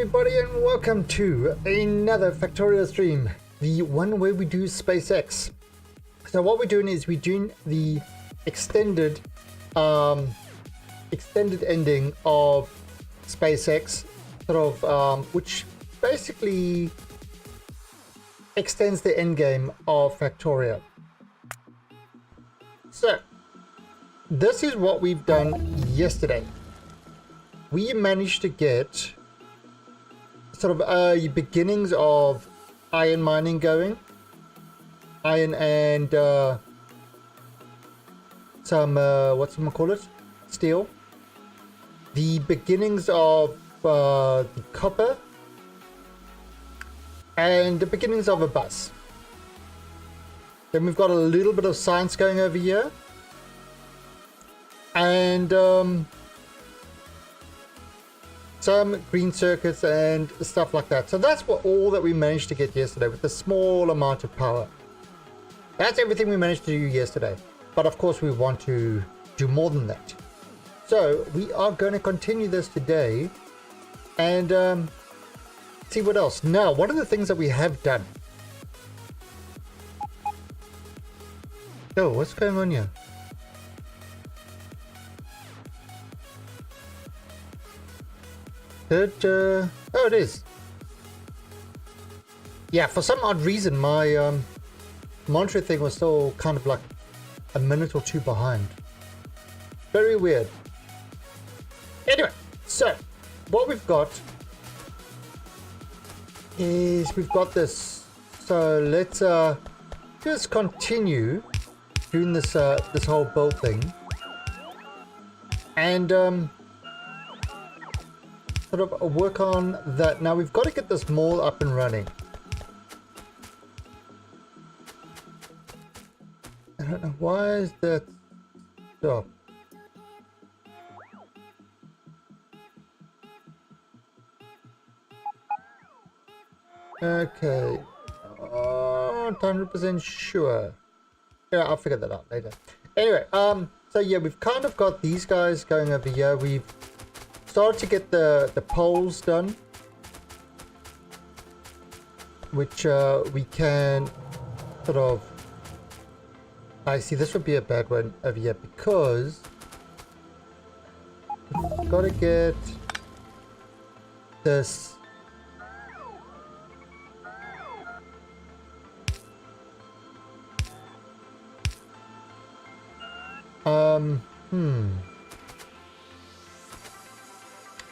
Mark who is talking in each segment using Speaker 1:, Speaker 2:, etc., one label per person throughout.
Speaker 1: everybody, and welcome to another Factorio stream, the one where we do SpaceX. So what we're doing is we're doing the extended ending of SpaceX, which basically extends the end game of Factorio. So this is what we've done yesterday. We managed to get beginnings of iron mining going, iron and steel, the beginnings of the copper, and the beginnings of a bus. Then we've got a little bit of science going over here, and some green circuits and stuff like that. So that's all that we managed to get yesterday with a small amount of power. That's everything we managed to do yesterday. But of course we want to do more than that. So we are going to continue this today and see what else. Now, one of the things that we have done. Oh, what's going on here? Oh, it is. Yeah, for some odd reason, my monitor thing was still kind of like a minute or two behind. Very weird. Anyway, so what we've got is we've got this. So let's just continue doing this this whole build thing, and work on that. Now we've got to get this mall up and running. I don't know why is that stop. Okay, not 100% sure. Yeah, I'll figure that out later. Anyway, so yeah, we've kind of got these guys going over here. We've started to get the poles done, which we can I see this would be a bad one over here because we've got to get this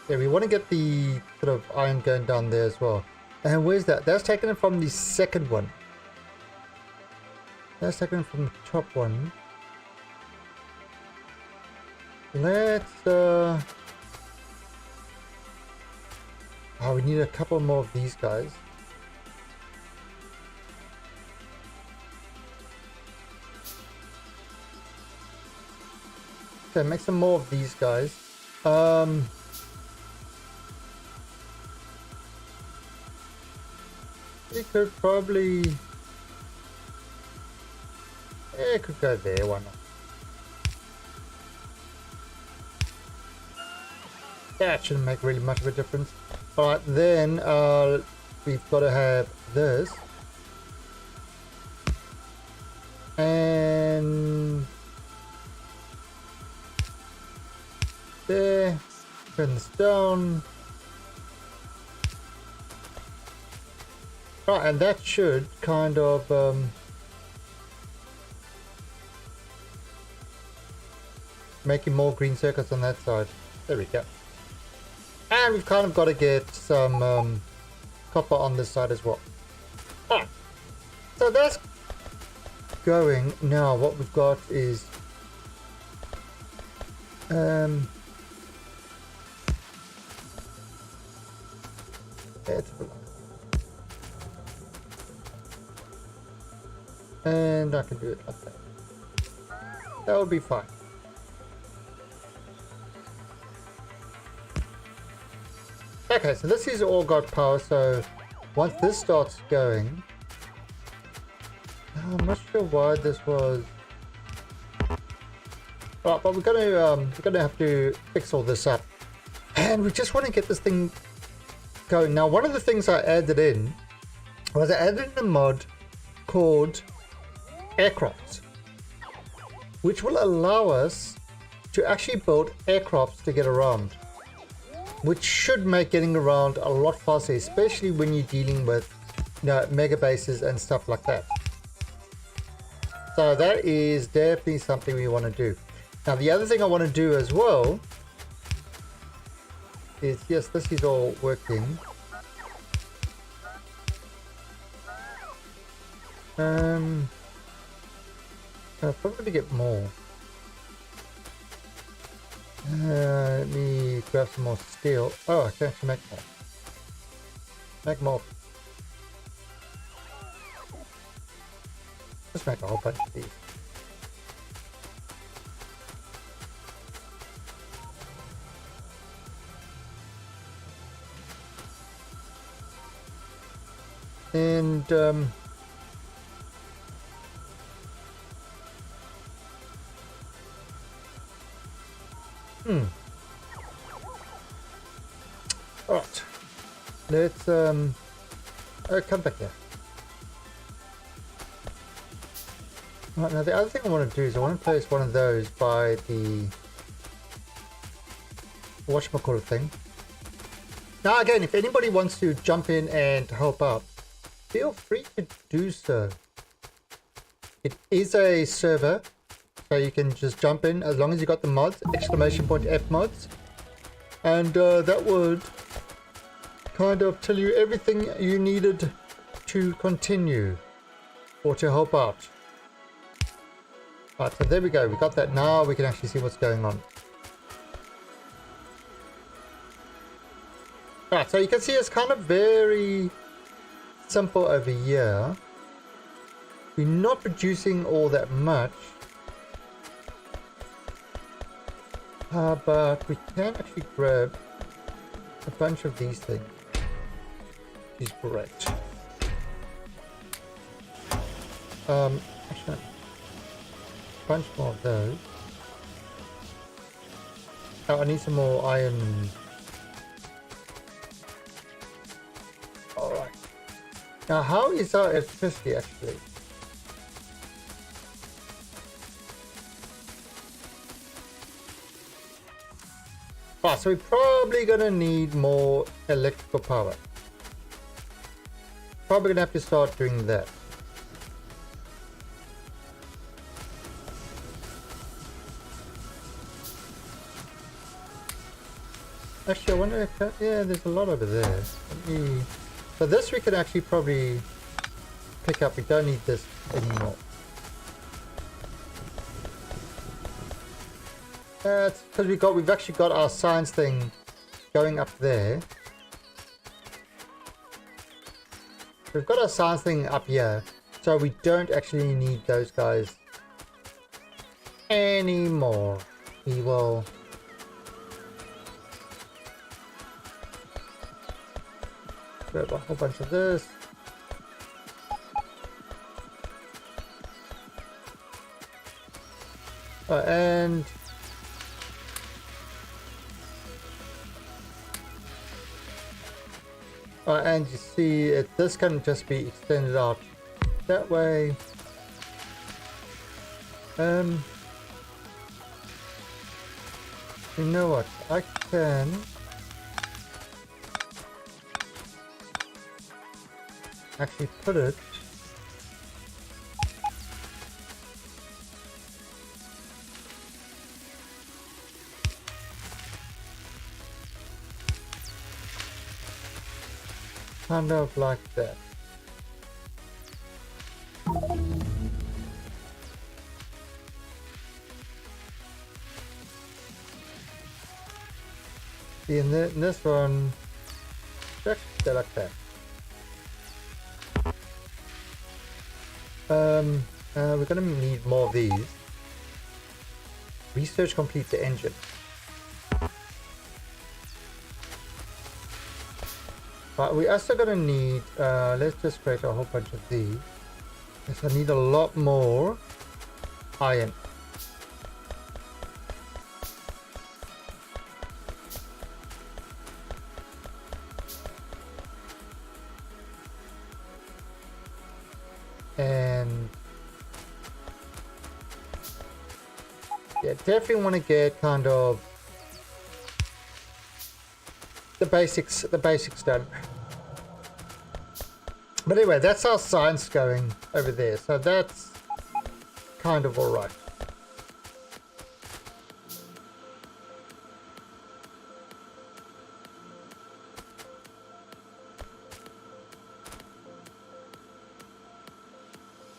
Speaker 1: yeah, we want to get the iron going down there as well. And where's that? That's taken it from the second one. That's taken it from the top one. Let's oh, we need a couple more of these guys. Okay, make some more of these guys. We could probably... yeah, it could go there, why not? That shouldn't make really much of a difference. Alright, then we've got to have this. And... there. Turn this down. Right, and that should kind of making more green circuits on that side. There we go. And we've kind of got to get some copper on this side as well. Alright, so that's going. Now what we've got is and I can do it like that. That will be fine. Okay, so this is all got power, so once this starts going, I'm not sure why this was. Right, but we're gonna have to fix all this up, and we just want to get this thing going. Now, one of the things I added in was I added in a mod called aircrafts, which will allow us to actually build aircrafts to get around, which should make getting around a lot faster, especially when you're dealing with, you know, mega bases and stuff like that. So that is definitely something we want to do. Now, the other thing I want to do as well is, yes, this is all working. I'm probably gonna get more. Let me grab some more steel. Oh, I can actually make more. Make more. Let's make a whole bunch of these. And all right, let's come back here. Right, now the other thing I want to do is I want to place one of those by the whatchamacallit thing. Now again, if anybody wants to jump in and help out, feel free to do so. It is a server, so you can just jump in as long as you got the mods, !F mods, and that would kind of tell you everything you needed to continue or to help out. Right, so there we go, we got that. Now we can actually see what's going on. Right, so you can see it's kind of very simple over here. We're not producing all that much, but we can actually grab a bunch of these things, which is great. Actually, a bunch more of those. Oh, I need some more iron. Alright. Now, how is our electricity actually? Ah, so we're probably gonna need more electrical power. Probably gonna have to start doing that. Actually, I wonder if that, yeah, there's a lot over there. So this we could actually probably pick up. We don't need this anymore. That's because we've actually got our science thing going up there. We've got our science thing up here, so we don't actually need those guys anymore. We will grab a whole bunch of this. And you see this can just be extended out that way. You know what, I can actually put it kind of like that. See, in this one, just like that. We're gonna need more of these. Research complete the engine. But we're also gonna need, let's just create a whole bunch of these. Yes, I need a lot more iron. And yeah, definitely want to get kind of the basics done. But anyway, that's our science going over there. So that's kind of all right.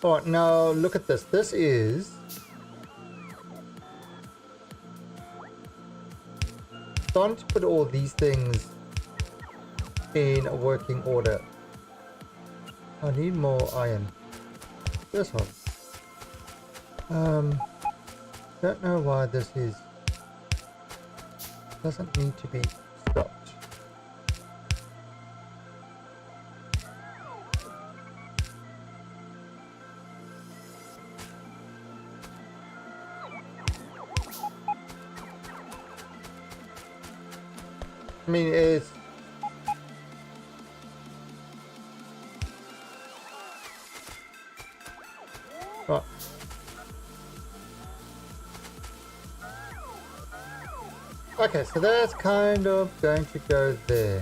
Speaker 1: All right, now look at this. This is starting to put all these things in a working order. I need more iron. This one. Don't know why this is. Doesn't need to be stopped. I mean, it's right. Okay, so that's kind of going to go there.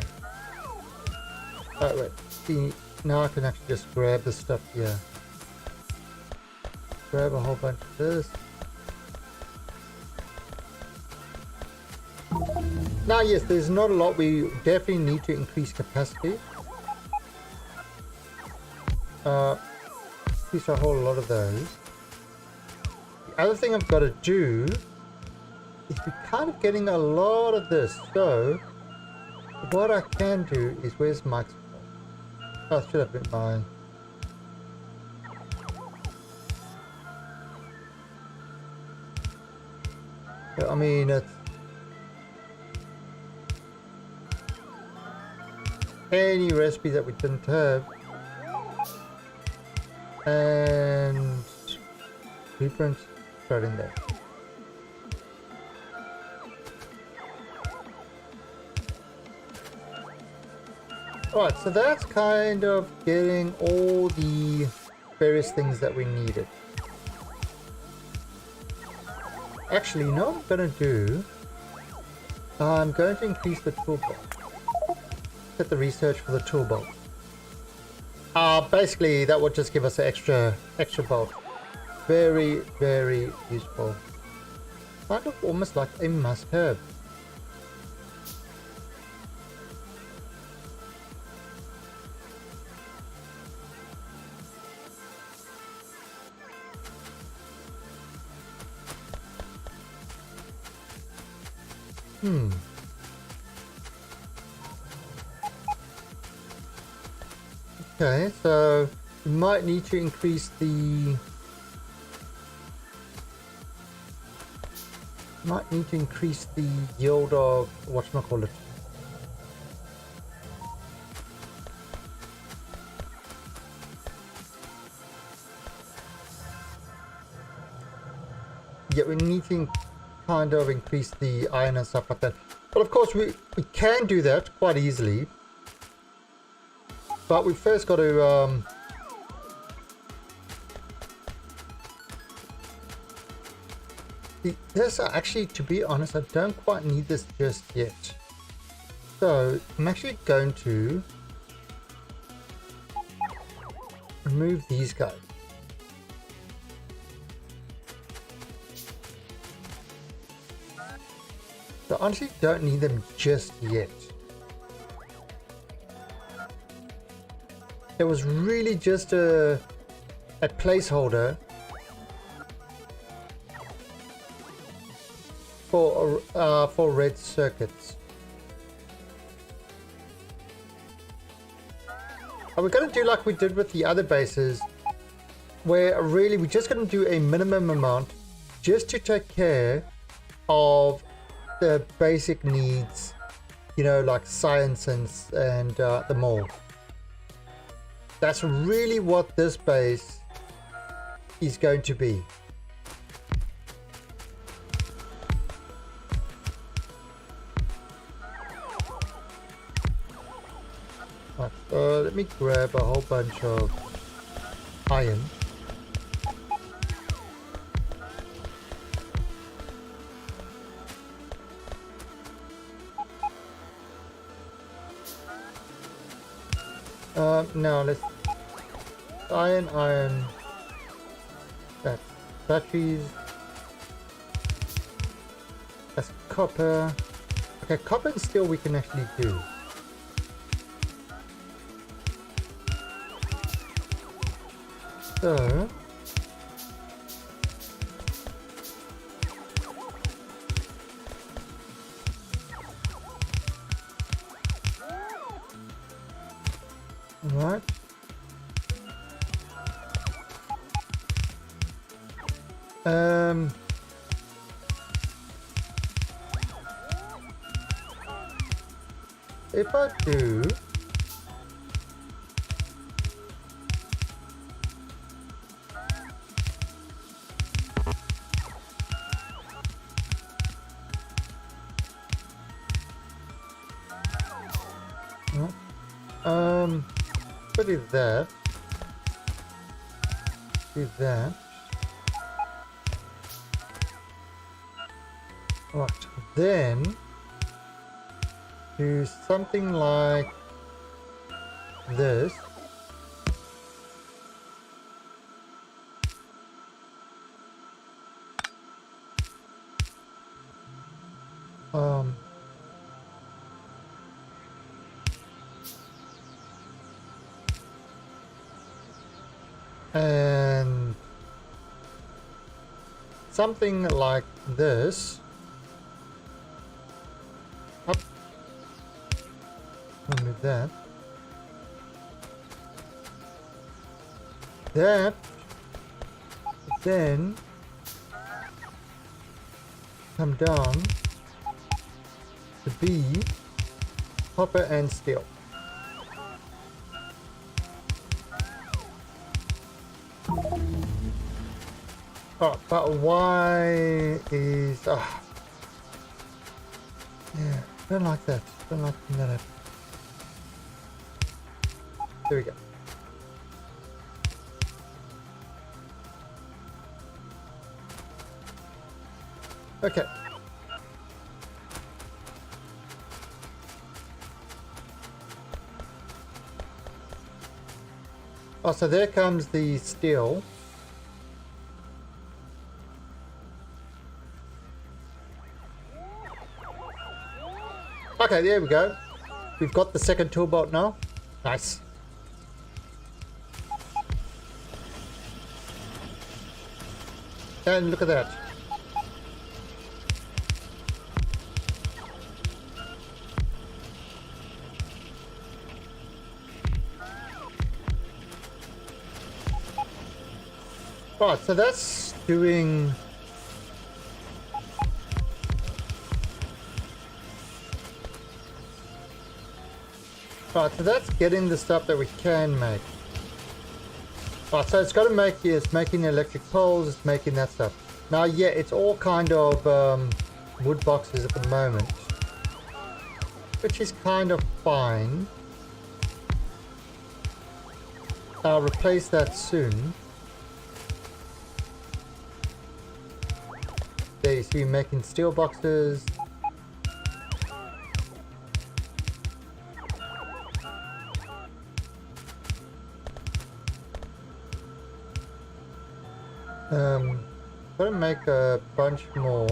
Speaker 1: Oh wait, see, now I can actually just grab the stuff here. Grab a whole bunch of this. Now yes, there's not a lot. We definitely need to increase capacity. Increase a whole lot of those. The other thing I've got to do is we're kind of getting a lot of this. So what I can do is, where's Mike's? Oh, it should have been mine. I mean, it's any recipe that we didn't have, and blueprints right in there. Alright, so that's kind of getting all the various things that we needed. Actually, you know what I'm going to do? I'm going to increase the toolbox. Get the research for the toolbox. Basically, that would just give us an extra bolt. Very, very useful. Kind of almost like a must-have. Okay, so we might need to increase the yield of whatchamacallit. Yeah, we need to kind of increase the iron and stuff like that. But of course we can do that quite easily. But we first got to this actually, to be honest, I don't quite need this just yet. So I'm actually going to remove these guys. So I honestly don't need them just yet. It was really just a placeholder for red circuits. And we're going to do like we did with the other bases, where really we're just going to do a minimum amount just to take care of the basic needs, you know, like science and the mold. That's really what this base is going to be. Right, let me grab a whole bunch of iron. No, let's iron. That's batteries. That's copper. Okay, copper and steel we can actually do. So right. If I do do that, do that. Right, then do something like this. And something like this. Up. Remove that. That. Then come down to B, copper and steel. Oh, but why is... yeah, don't like that. Don't like that. There we go. Okay. Oh, so there comes the steel. Okay, there we go. We've got the second tool belt now. Nice. And look at that. Right, so that's doing... Right, so that's getting the stuff that we can make. Right, so it's got to make, yeah, it's making electric poles, it's making that stuff. Now, yeah, it's all kind of wood boxes at the moment, which is kind of fine. I'll replace that soon. There you see making steel boxes. Gotta make a bunch more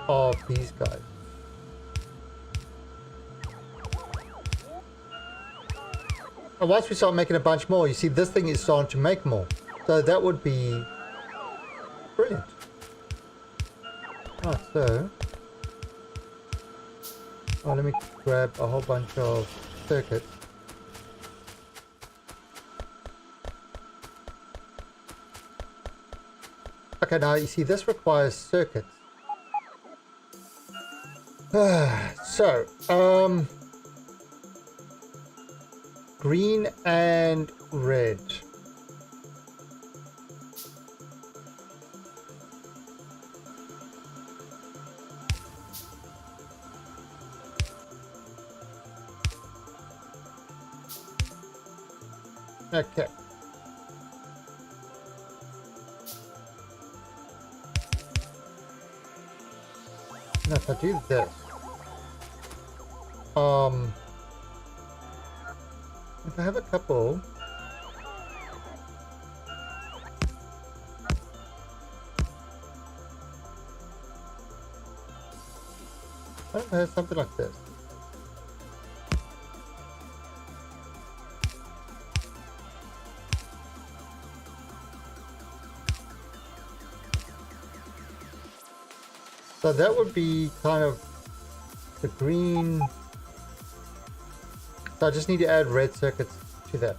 Speaker 1: of these guys. And once we start making a bunch more, you see this thing is starting to make more. So that would be brilliant. Right, so let me grab a whole bunch of circuits. Okay, now you see this requires circuits. So, green and red. Okay. Now if I do this, if I have a couple, I don't know, something like this. So that would be kind of the green. So I just need to add red circuits to that.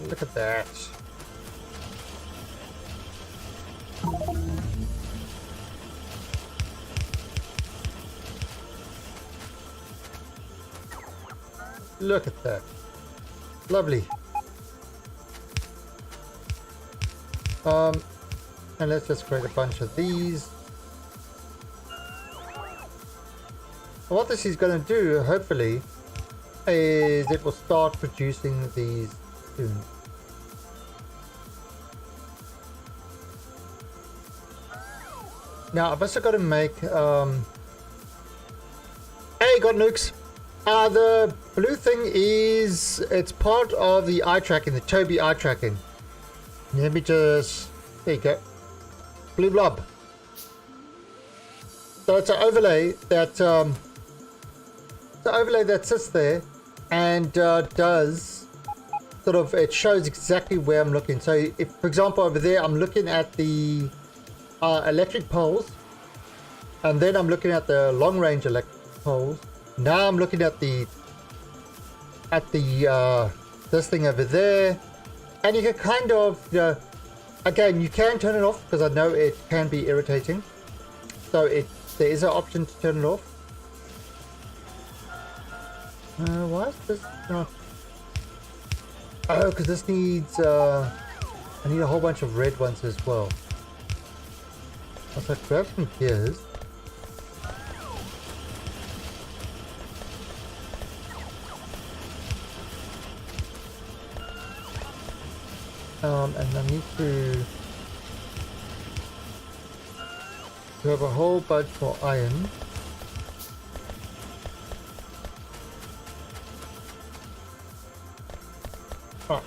Speaker 1: Look at that. Look at that. Lovely. And let's just create a bunch of these. What this is going to do, hopefully, is it will start producing these soon. Now I've also got to make hey, got nukes. The blue thing is, it's part of the eye tracking, the Toby eye tracking. Let me just, there you go. Blue blob. So it's an overlay that sits there and does sort of, it shows exactly where I'm looking. So if, for example, over there I'm looking at the electric poles, and then I'm looking at the long range electric poles. Now I'm looking at the this thing over there, and you can kind of, again, you can turn it off because I know it can be irritating. So there is an option to turn it off. Why is this not? Oh, because this needs I need a whole bunch of red ones as well. So grab some gears. And I need to grab a whole bunch more iron.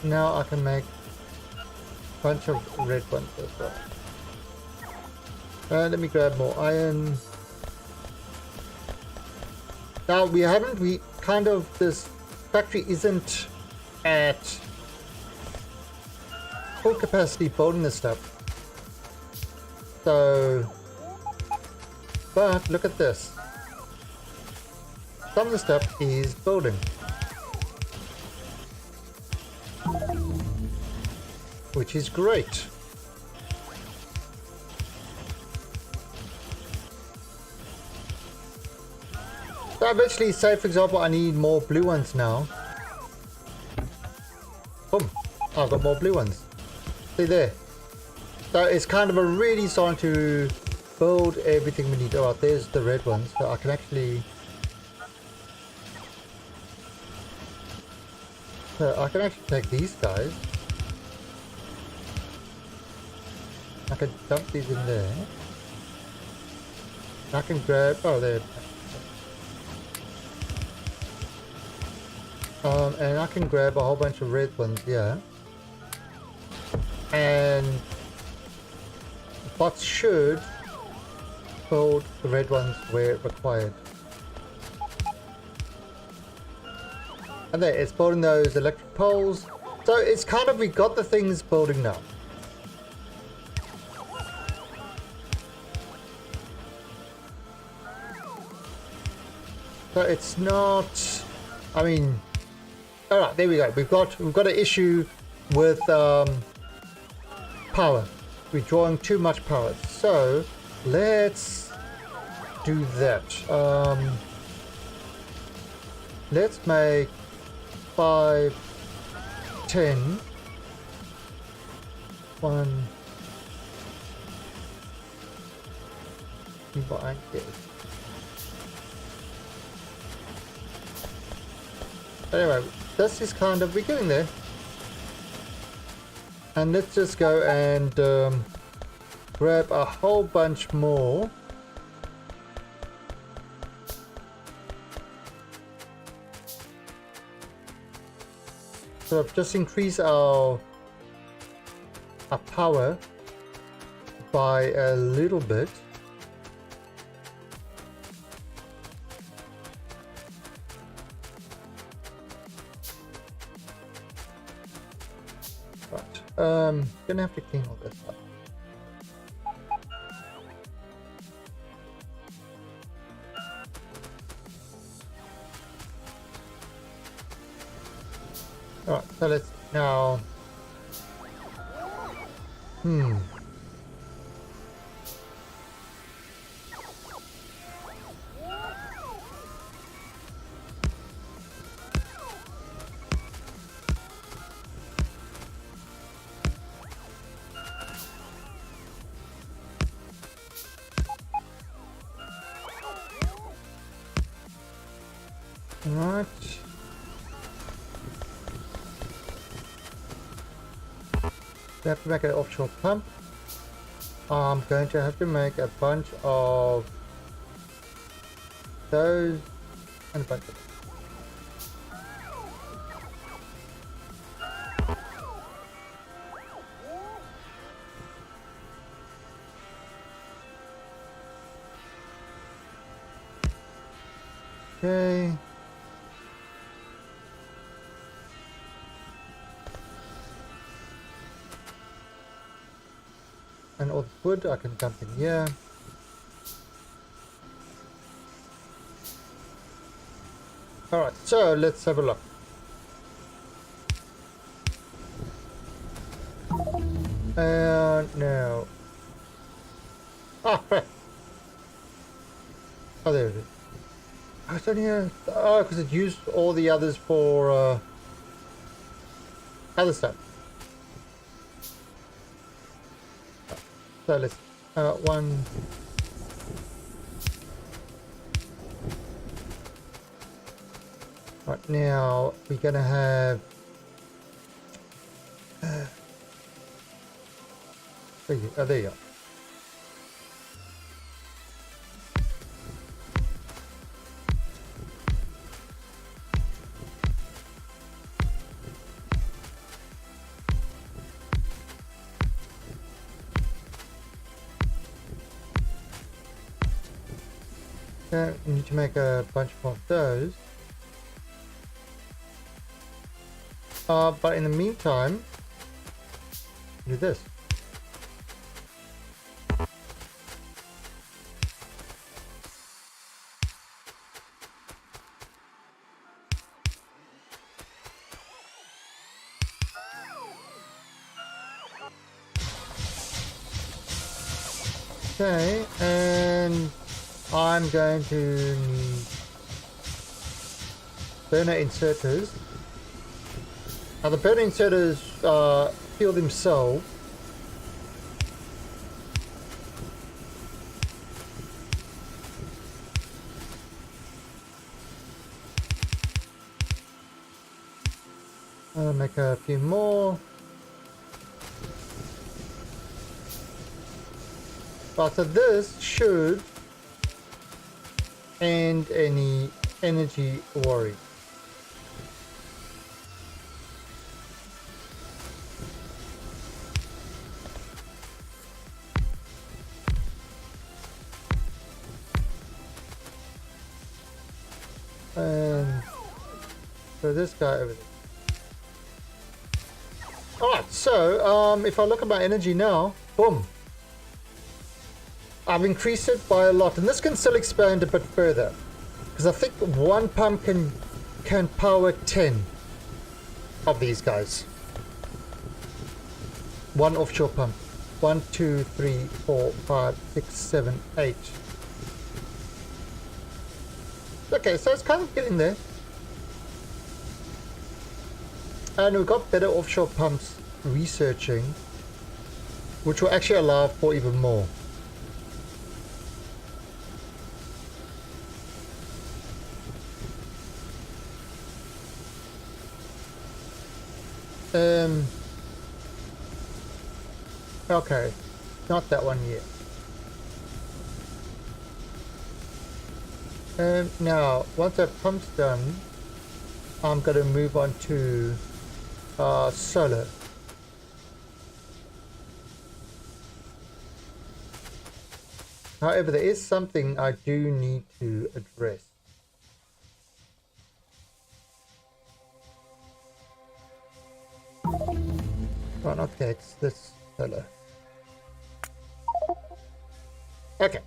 Speaker 1: Now I can make a bunch of red ones as well. Let me grab more iron. Now we kind of, this factory isn't at full capacity building this stuff. So, but look at this. Some of the stuff is building. Which is great. So eventually, say for example, I need more blue ones now. Boom, I've got more blue ones. See there. So it's kind of a really starting to build everything we need. Oh, there's the red ones. So I can actually take these guys. I can dump these in there. I can grab, oh, there. And I can grab a whole bunch of red ones here. And the bots should build the red ones where required. And there, it's building those electric poles. So it's kind of, we got the things building now. So it's not, I mean, all right, there we go. We've got an issue with power. We're drawing too much power. So let's do that. Let's make 5, 10, 1. Combine this. Anyway, this is kind of, we're getting there. And let's just go and grab a whole bunch more. So I've just increased our power by a little bit. Right, gonna have to clean all this up. Alright, so let's now... Right. We have to make an offshore pump. I'm going to have to make a bunch of those and a bunch of okay. And all the wood I can dump in here. Alright, so let's have a look. No. Ah, right. Oh, there it is. Oh, it's only here. Oh, because it used all the others for other stuff. So let's one. Right now we're gonna have. There you go. Okay, we need to make a bunch more of those. But in the meantime, do this. Okay, and I'm going to need burner inserters. Now the burner inserters heal themselves. I'll make a few more. But so this should end any energy worry. And so this guy over there. Alright, so if I look at my energy now, boom. I've increased it by a lot, and this can still expand a bit further, because I think one pump can power 10 of these guys. One offshore pump. 1, 2, 3, 4, 5, 6, 7, 8. Okay, so it's kind of getting there. And we've got better offshore pumps researching, which will actually allow for even more. Okay, Not that one yet. Now, once that pump's done, I'm going to move on to solar. However, there is something I do need to address. Oh, not that, it's this solar. Okay.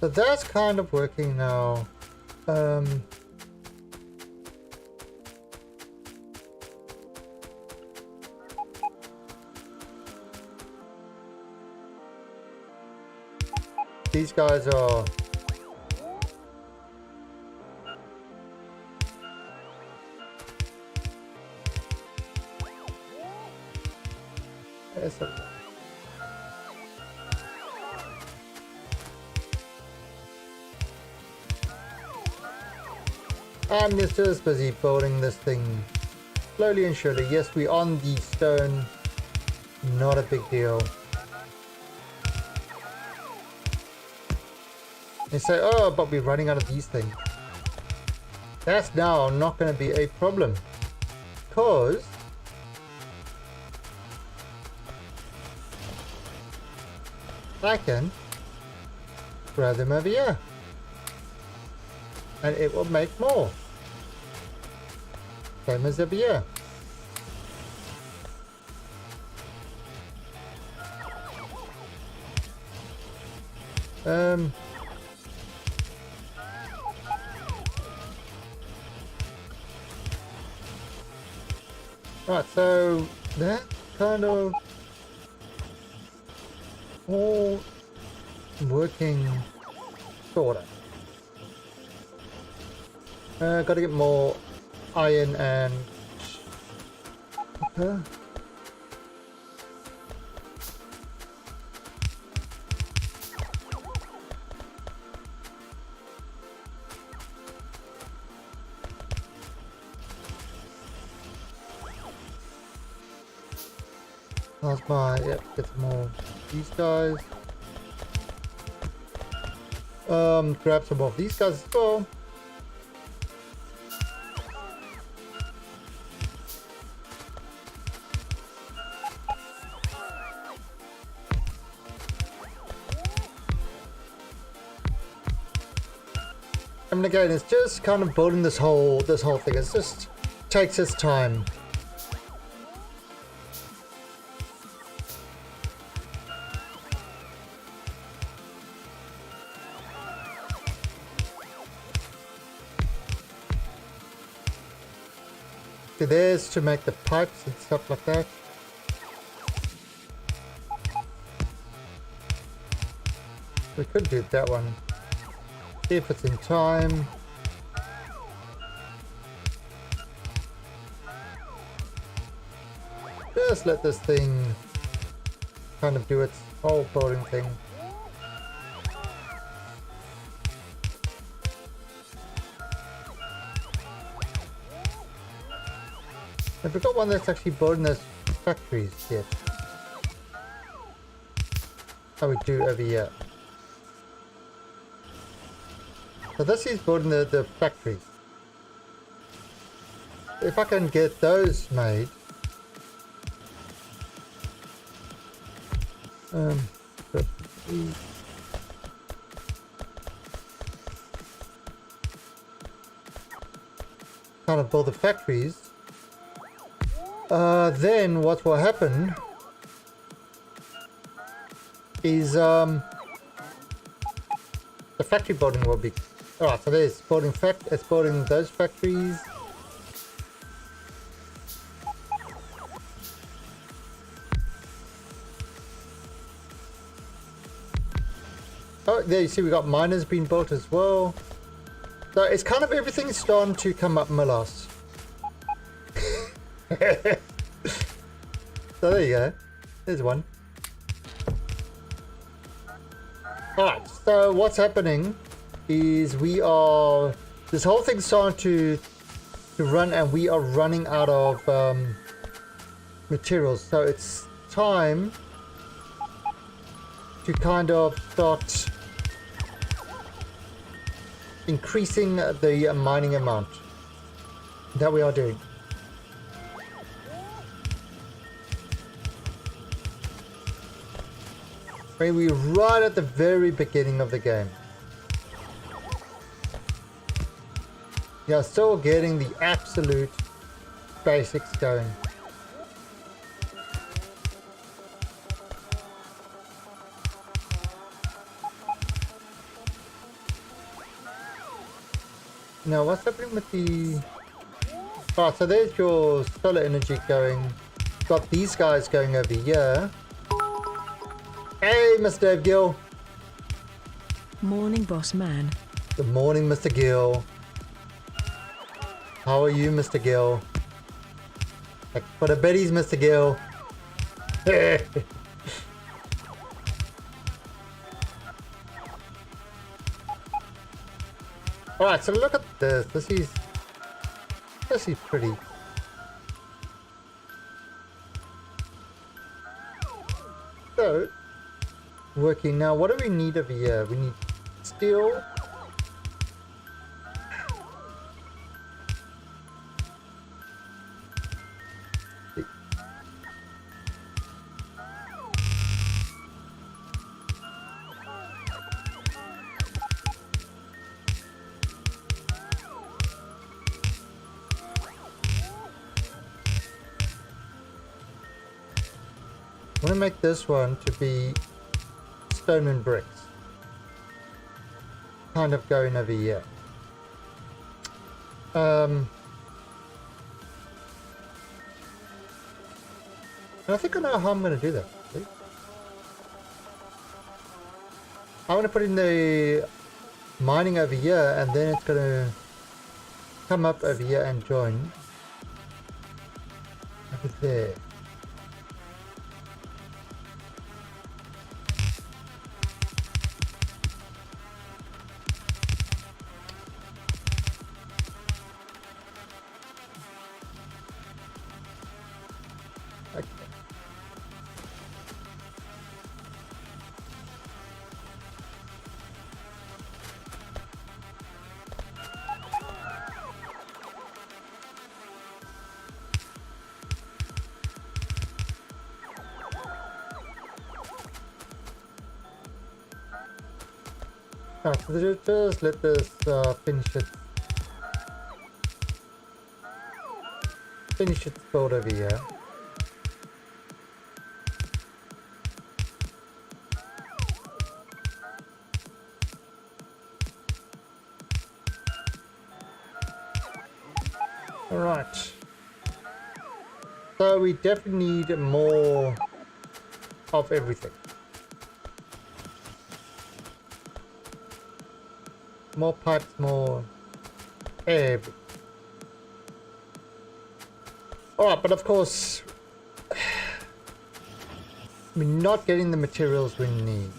Speaker 1: So that's kind of working now. These guys are I'm just busy building this thing slowly and surely. Yes, we're on the stone, not a big deal. They say, oh, but we're running out of these things. That's now not going to be a problem, because I can grab them over here and it will make more. Same as over here. Right, so that kind of all working sorta. Gotta get more iron and copper. Plasma, yep, get some more of these guys. Grab some more of these guys as well. And again, it's just kind of building this whole thing. It just takes its time. There's to make the pipes and stuff like that. We could do that one. See if it's in time. Just let this thing kind of do its whole building thing. Have we got one that's actually building those factories yet? Oh, we do over here. So this is building the factories. If I can get those made, kind of build the factories. Then what will happen is the factory building will be alright. So there's building it's building those factories. Oh, there you see we got miners being built as well. So it's kind of everything's starting to come up my last. So there you go. There's one. Alright, so what's happening is this whole thing's starting to run, and we are running out of materials. So it's time to kind of start increasing the mining amount that we are doing. We're right at the very beginning of the game. You're still getting the absolute basics going. Now what's happening with the... Oh, so there's your solar energy going. Got these guys going over here. Hey, Mr. Gill.
Speaker 2: Morning, boss man.
Speaker 1: Good morning, Mr. Gill. How are you, Mr. Gill? Like for the biddies, Mr. Gill. Alright, so look at this. This is pretty. So, working now. What do we need over here? We need steel. I want to make this one to be stone and bricks. Kind of going over here. And I think I know how I'm going to do that. See? I want to put in the mining over here, and then it's going to come up over here and join over there. Alright, so just let this finish its build over here. Alright. So we definitely need more of everything. More pipes, more everything. Alright, but of course, we're not getting the materials we need.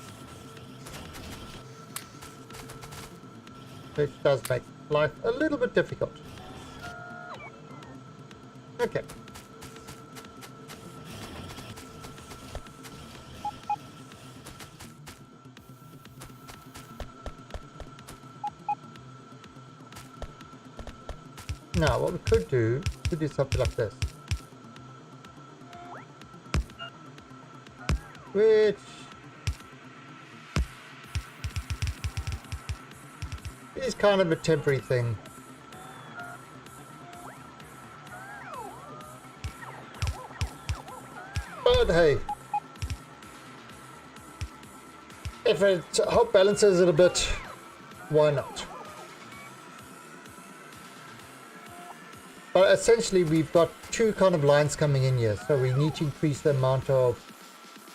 Speaker 1: Which does make life a little bit difficult. Okay. Now, what we could do something like this. Which is kind of a temporary thing. But hey, if it help balances it a bit, why not? But essentially we've got two kind of lines coming in here, so we need to increase the amount of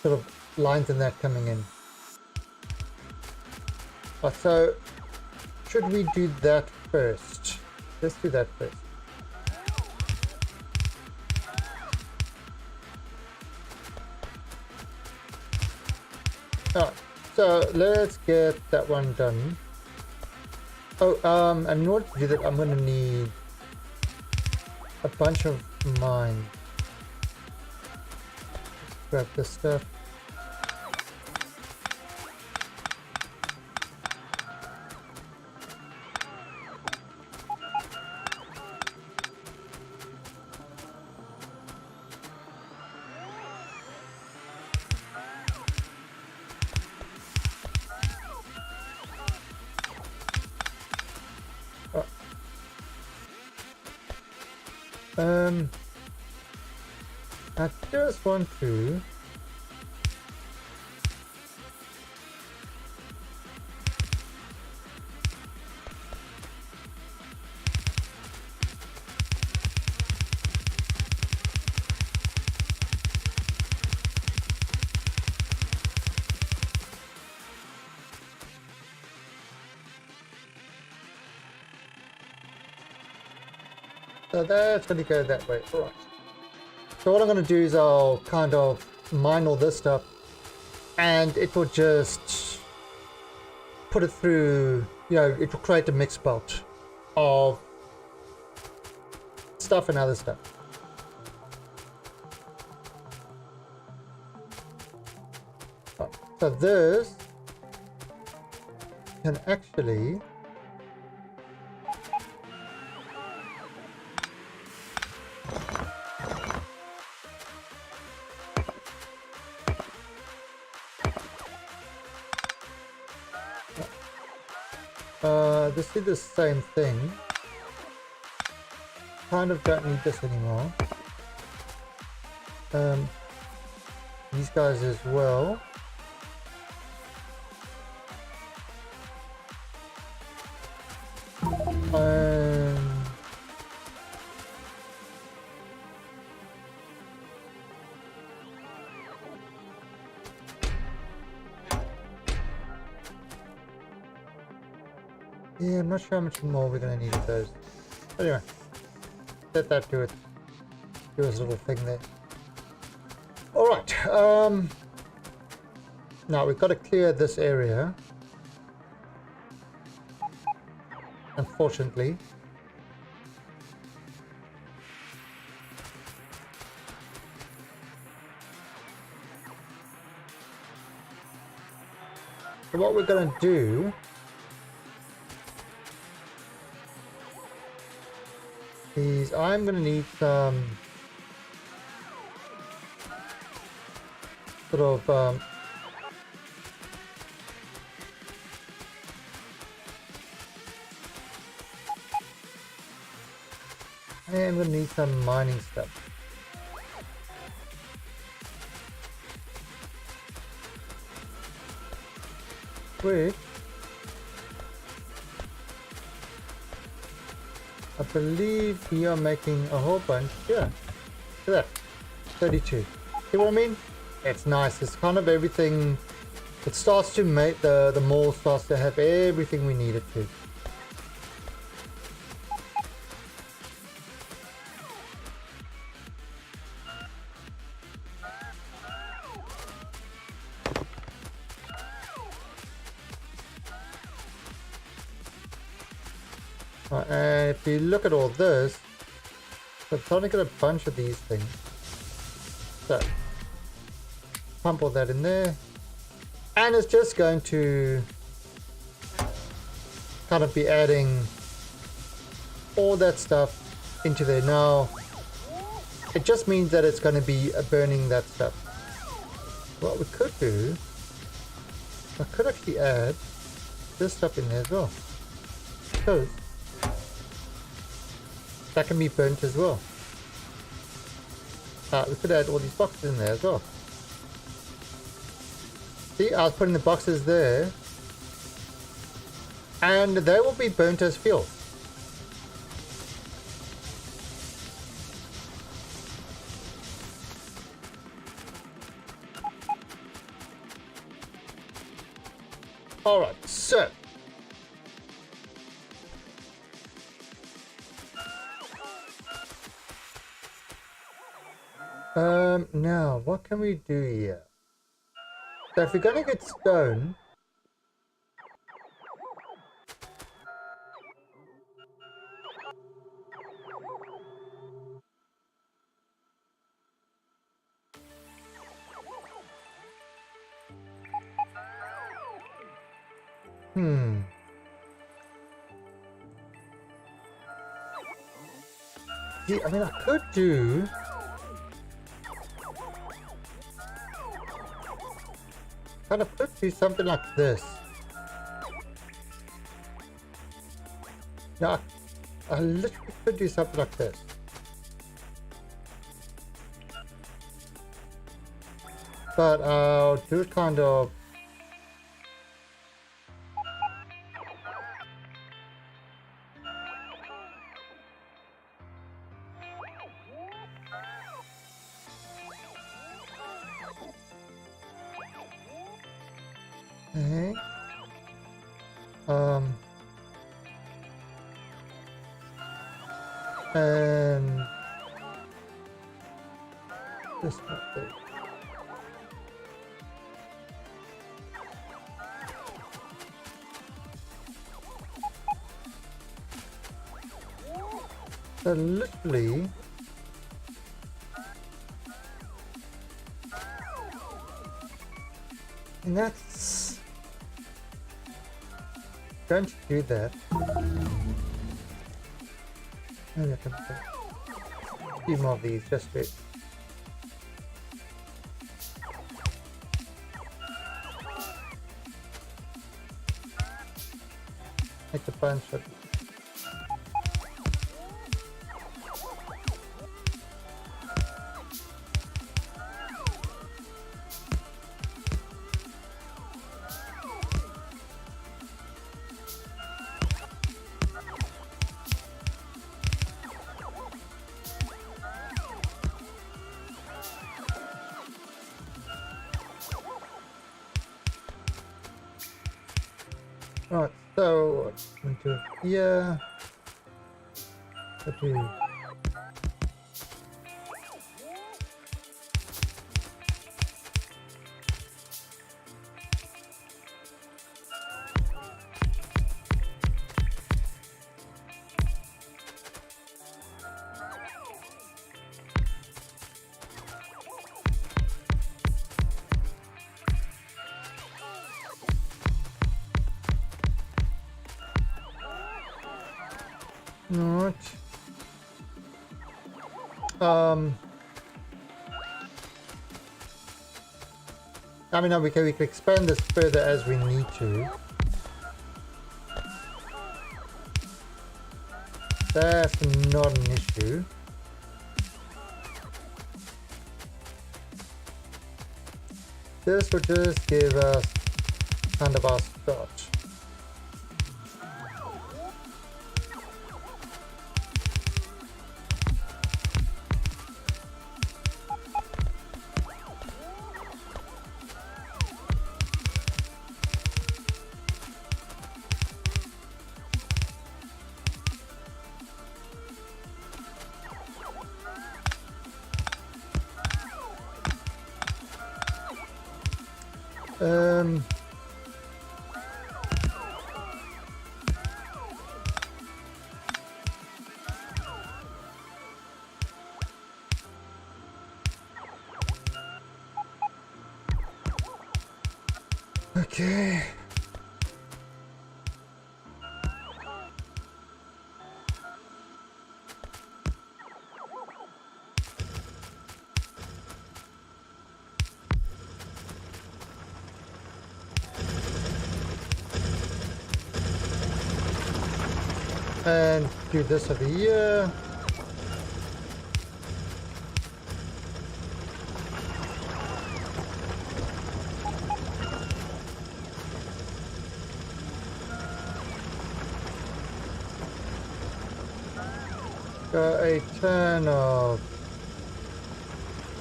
Speaker 1: sort of lines in that coming in. But so should we do that first? Let's do that first. Alright, so let's get that one done. Oh, and in order to do that, I'm going to need a bunch of mines. Grab this stuff. I just want to so that's going to go that way. All right. So what I'm going to do is I'll kind of mine all this stuff and it will just put it through, you know, it will create a mixed belt of stuff and other stuff. So this can actually this is the same thing. Kind of don't need this anymore. These guys as well. Yeah, I'm not sure how much more we're going to need of those. Anyway, let that do it. Do its little thing there. Alright, now we've got to clear this area. Unfortunately. So what we're going to do is I'm going to need some sort of I'm going to need some mining stuff. Which I believe we are making a whole bunch. Yeah, look at that, 32. See what I mean? It's nice. It's kind of everything. It starts to make the mall starts to have everything we need it to. And if you look at all this, we're trying to get a bunch of these things. So, pump all that in there. And it's just going to kind of be adding all that stuff into there. Now, it just means that it's going to be burning that stuff. What we could do, I could actually add this stuff in there as well. Because that can be burnt as well. We could add all these boxes in there as well. See, I was putting the boxes there, and they will be burnt as fuel. Alright, so now what can we do here? So if we're gonna get stone, Hmm. See, I mean, I could do... kind of could do something like this. Now, I literally could do something like this. But I'll do it kind of... Okay. And this one there. So literally, and that's going to do that. Maybe I can put a few more of these just to make a bunch of. Right, so into here, do not. I mean, we can expand this further as we need to. That's not an issue. This will just give us kind of our start. Okay. And do this over here. Got a ton of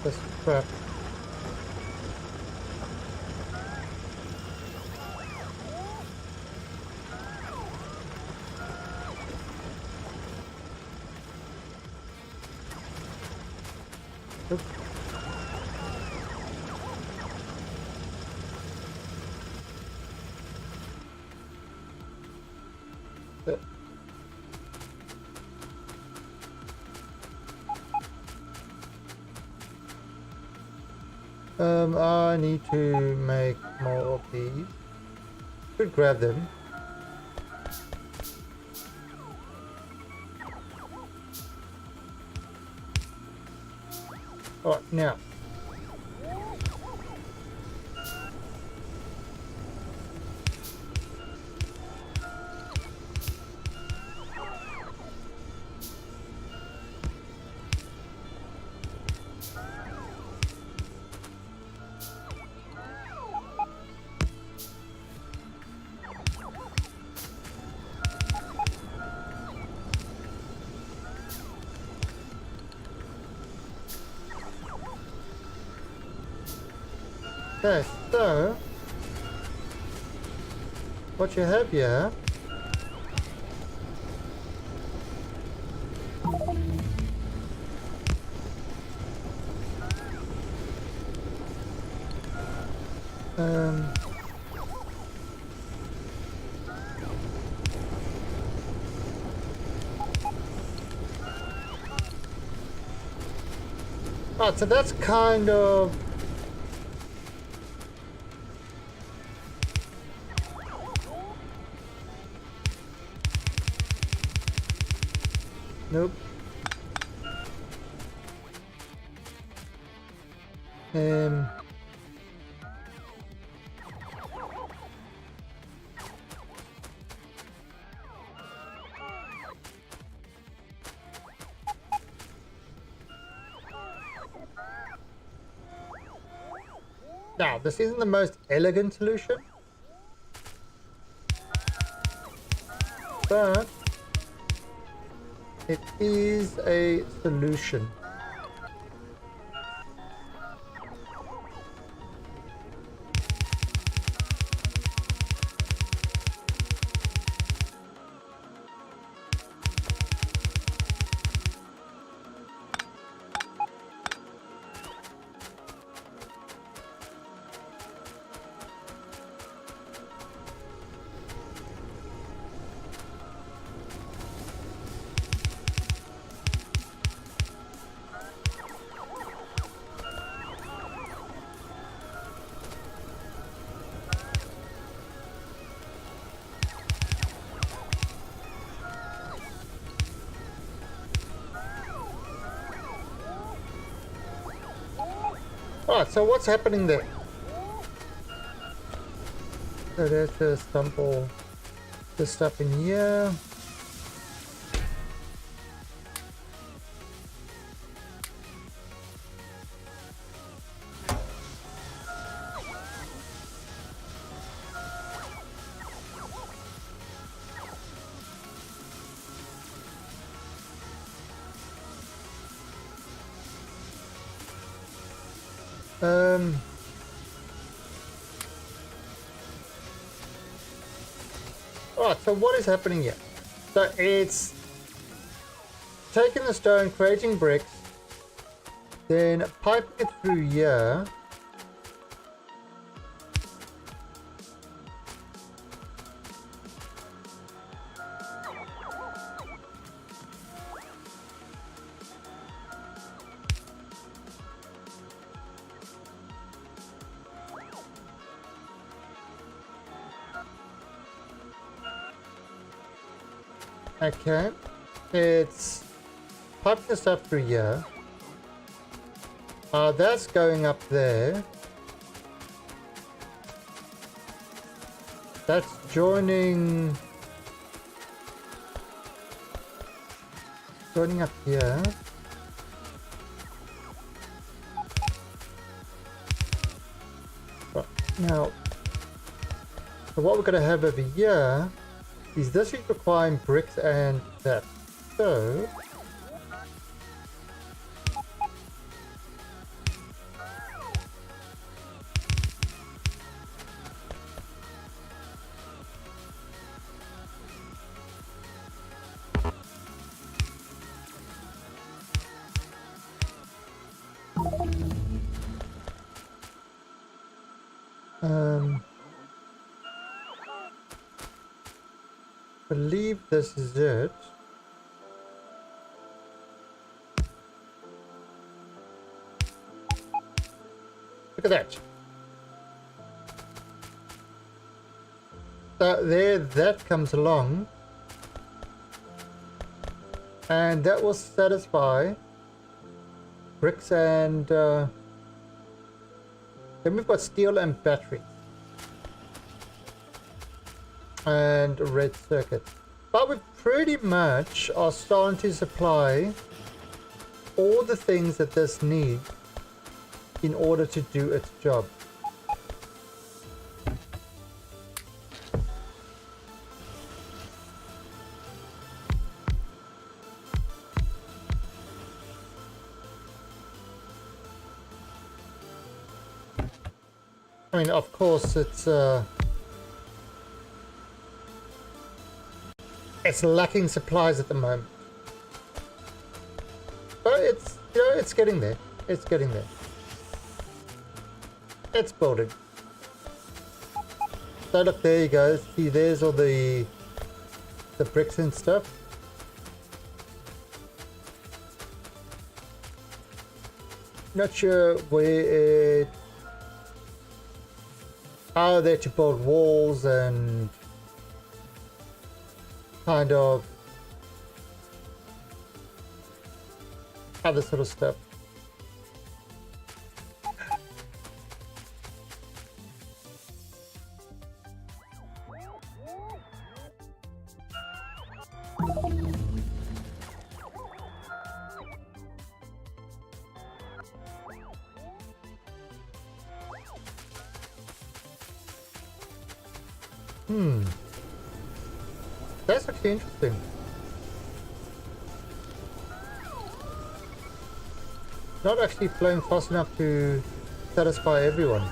Speaker 1: this crap. Oops. I need to make more of these. Could grab them. All right, now. Okay, so what you have here right, so that's kind of nope. Now, this isn't the most elegant solution, but it is a solution. Alright, so what's happening there? So there's just dump all this stuff in here. Alright, so what is happening here? So it's taking the stone, creating bricks, then piping it through here. Okay, it's piping the stuff through here. That's going up there. That's joining up here. But now, so what we're going to have over here is this is requiring bricks and that. So believe this is it. Look at that. So there, that comes along, and that will satisfy bricks and then we've got steel and battery and a red circuit. But we pretty much are starting to supply all the things that this needs in order to do its job. I mean, of course, it's lacking supplies at the moment, but it's, you know, it's getting there. It's getting there. It's building. So look, there you go. See, there's all the bricks and stuff. Not sure where it. Oh, there to build walls and kind of other sort of stuff. That's actually interesting. Not actually flowing fast enough to satisfy everyone.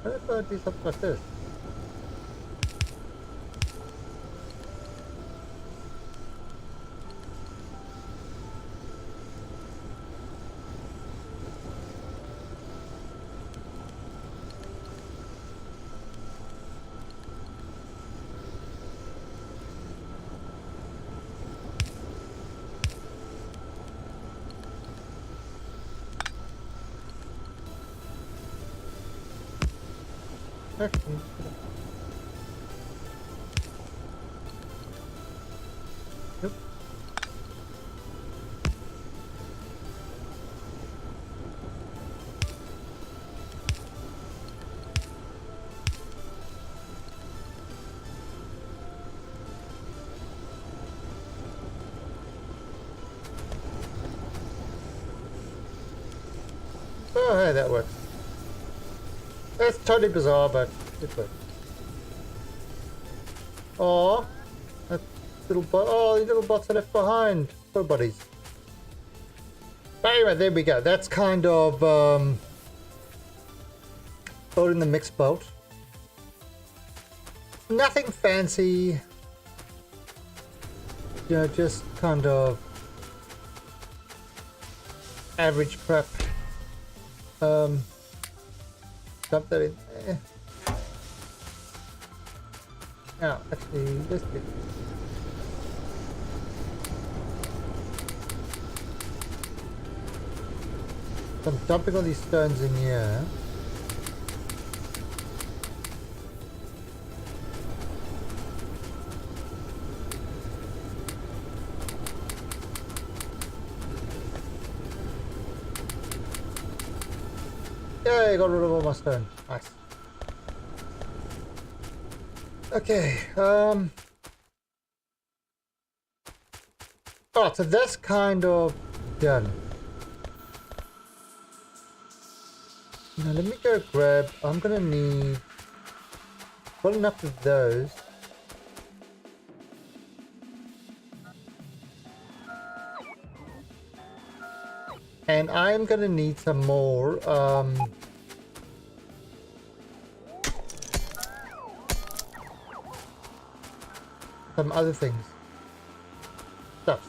Speaker 1: What if I do something like this? Actually, yep. Oh, hey, that works. That's totally bizarre, but it works. Oh, that little bot. Oh, these little bots are left behind. Poor buddies. But anyway, there we go. That's kind of building the mixed bolt. Nothing fancy. You know, just kind of average prep. Dump that in there. Now, actually, let's do. So I'm dumping all these stones in here. Yay, got rid of all my stone. Nice. Okay, oh, so that's kind of done. Now let me go grab, I'm gonna need well enough of those. And I'm gonna need some more, some other things. Stuffs.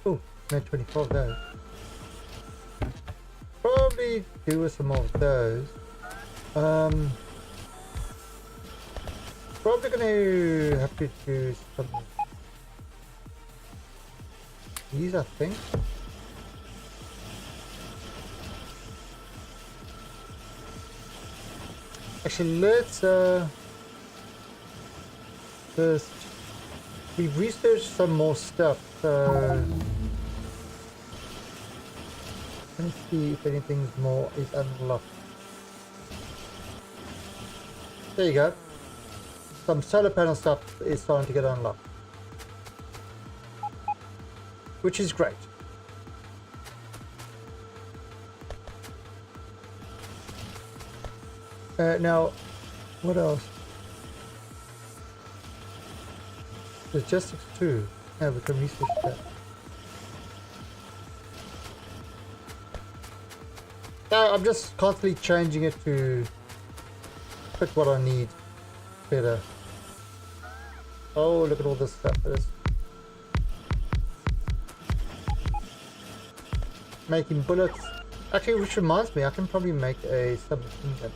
Speaker 1: Oh, no, 24 of those. Probably do with some more of those. Probably gonna have to do some. These, I think. Actually, let's first, we've researched some more stuff, so let's see if anything's more is unlocked. There you go. Some solar panel stuff is starting to get unlocked, which is great. Now, what else? Logistics 2. Yeah, we can research that. I'm just constantly changing it to fit what I need better. Oh, look at all this stuff. Making bullets. Actually, which reminds me, I can probably make a submachine gun.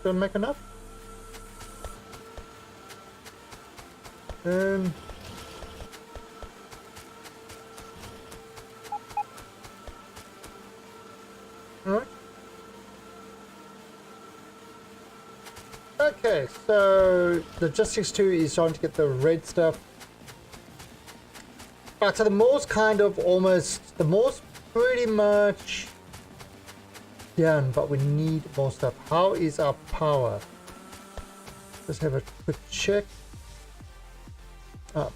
Speaker 1: Don't make enough. Alright. Okay, so logistics 2 is starting to get the red stuff. Right, so the more's kind of almost, the more's pretty much done, but we need more stuff. How is our power? Let's have a quick check.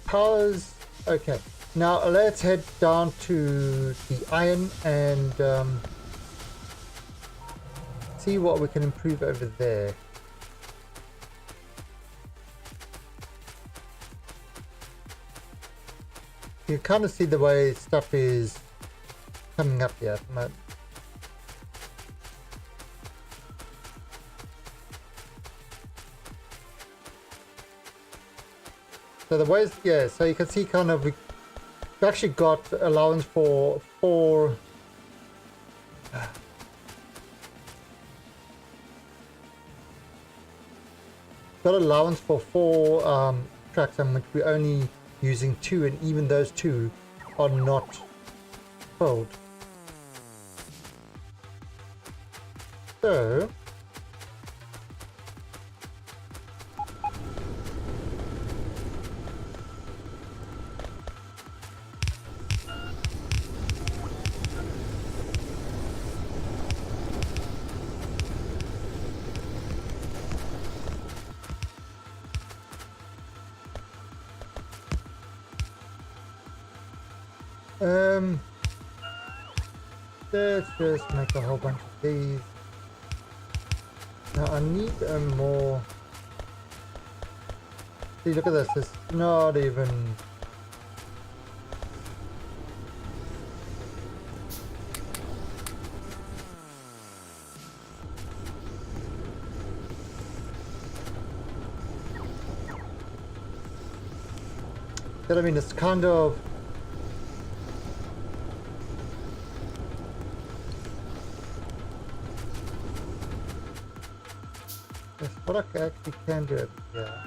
Speaker 1: Powers, okay. Now let's head down to the iron and see what we can improve over there. You can kind of see the way stuff is coming up here at the moment. So the ways, yeah, so you can see kind of, we actually got allowance for 4, got allowance for 4 tracks, and which we're only using 2, and even those 2 are not filled. So let's just make a whole bunch of these. Now I need more. See, look at this. It's not even. I mean, it's kind of. What I actually can do it, yeah.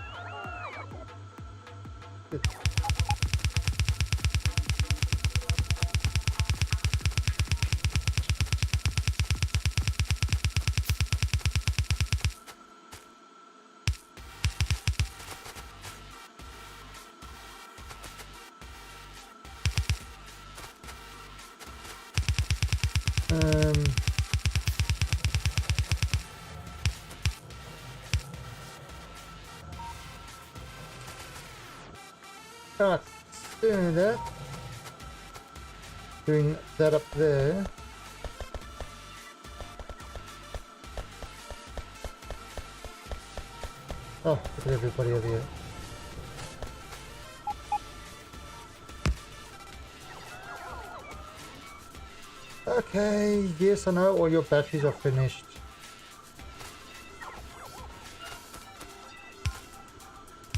Speaker 1: Doing that up there. Oh, look at everybody over here. Okay, yes, I know all your batteries are finished.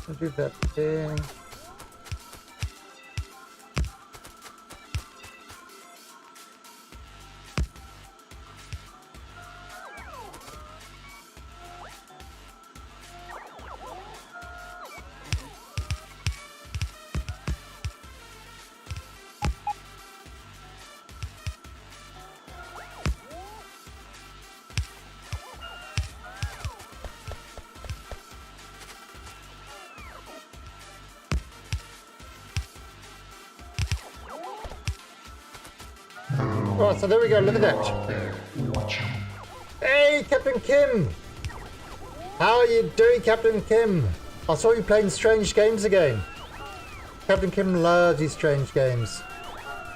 Speaker 1: I'll do that there. Oh, so there we go. Look at that. Hey, Captain Kim. How are you doing, Captain Kim? I saw you playing strange games again. Captain Kim loves these strange games.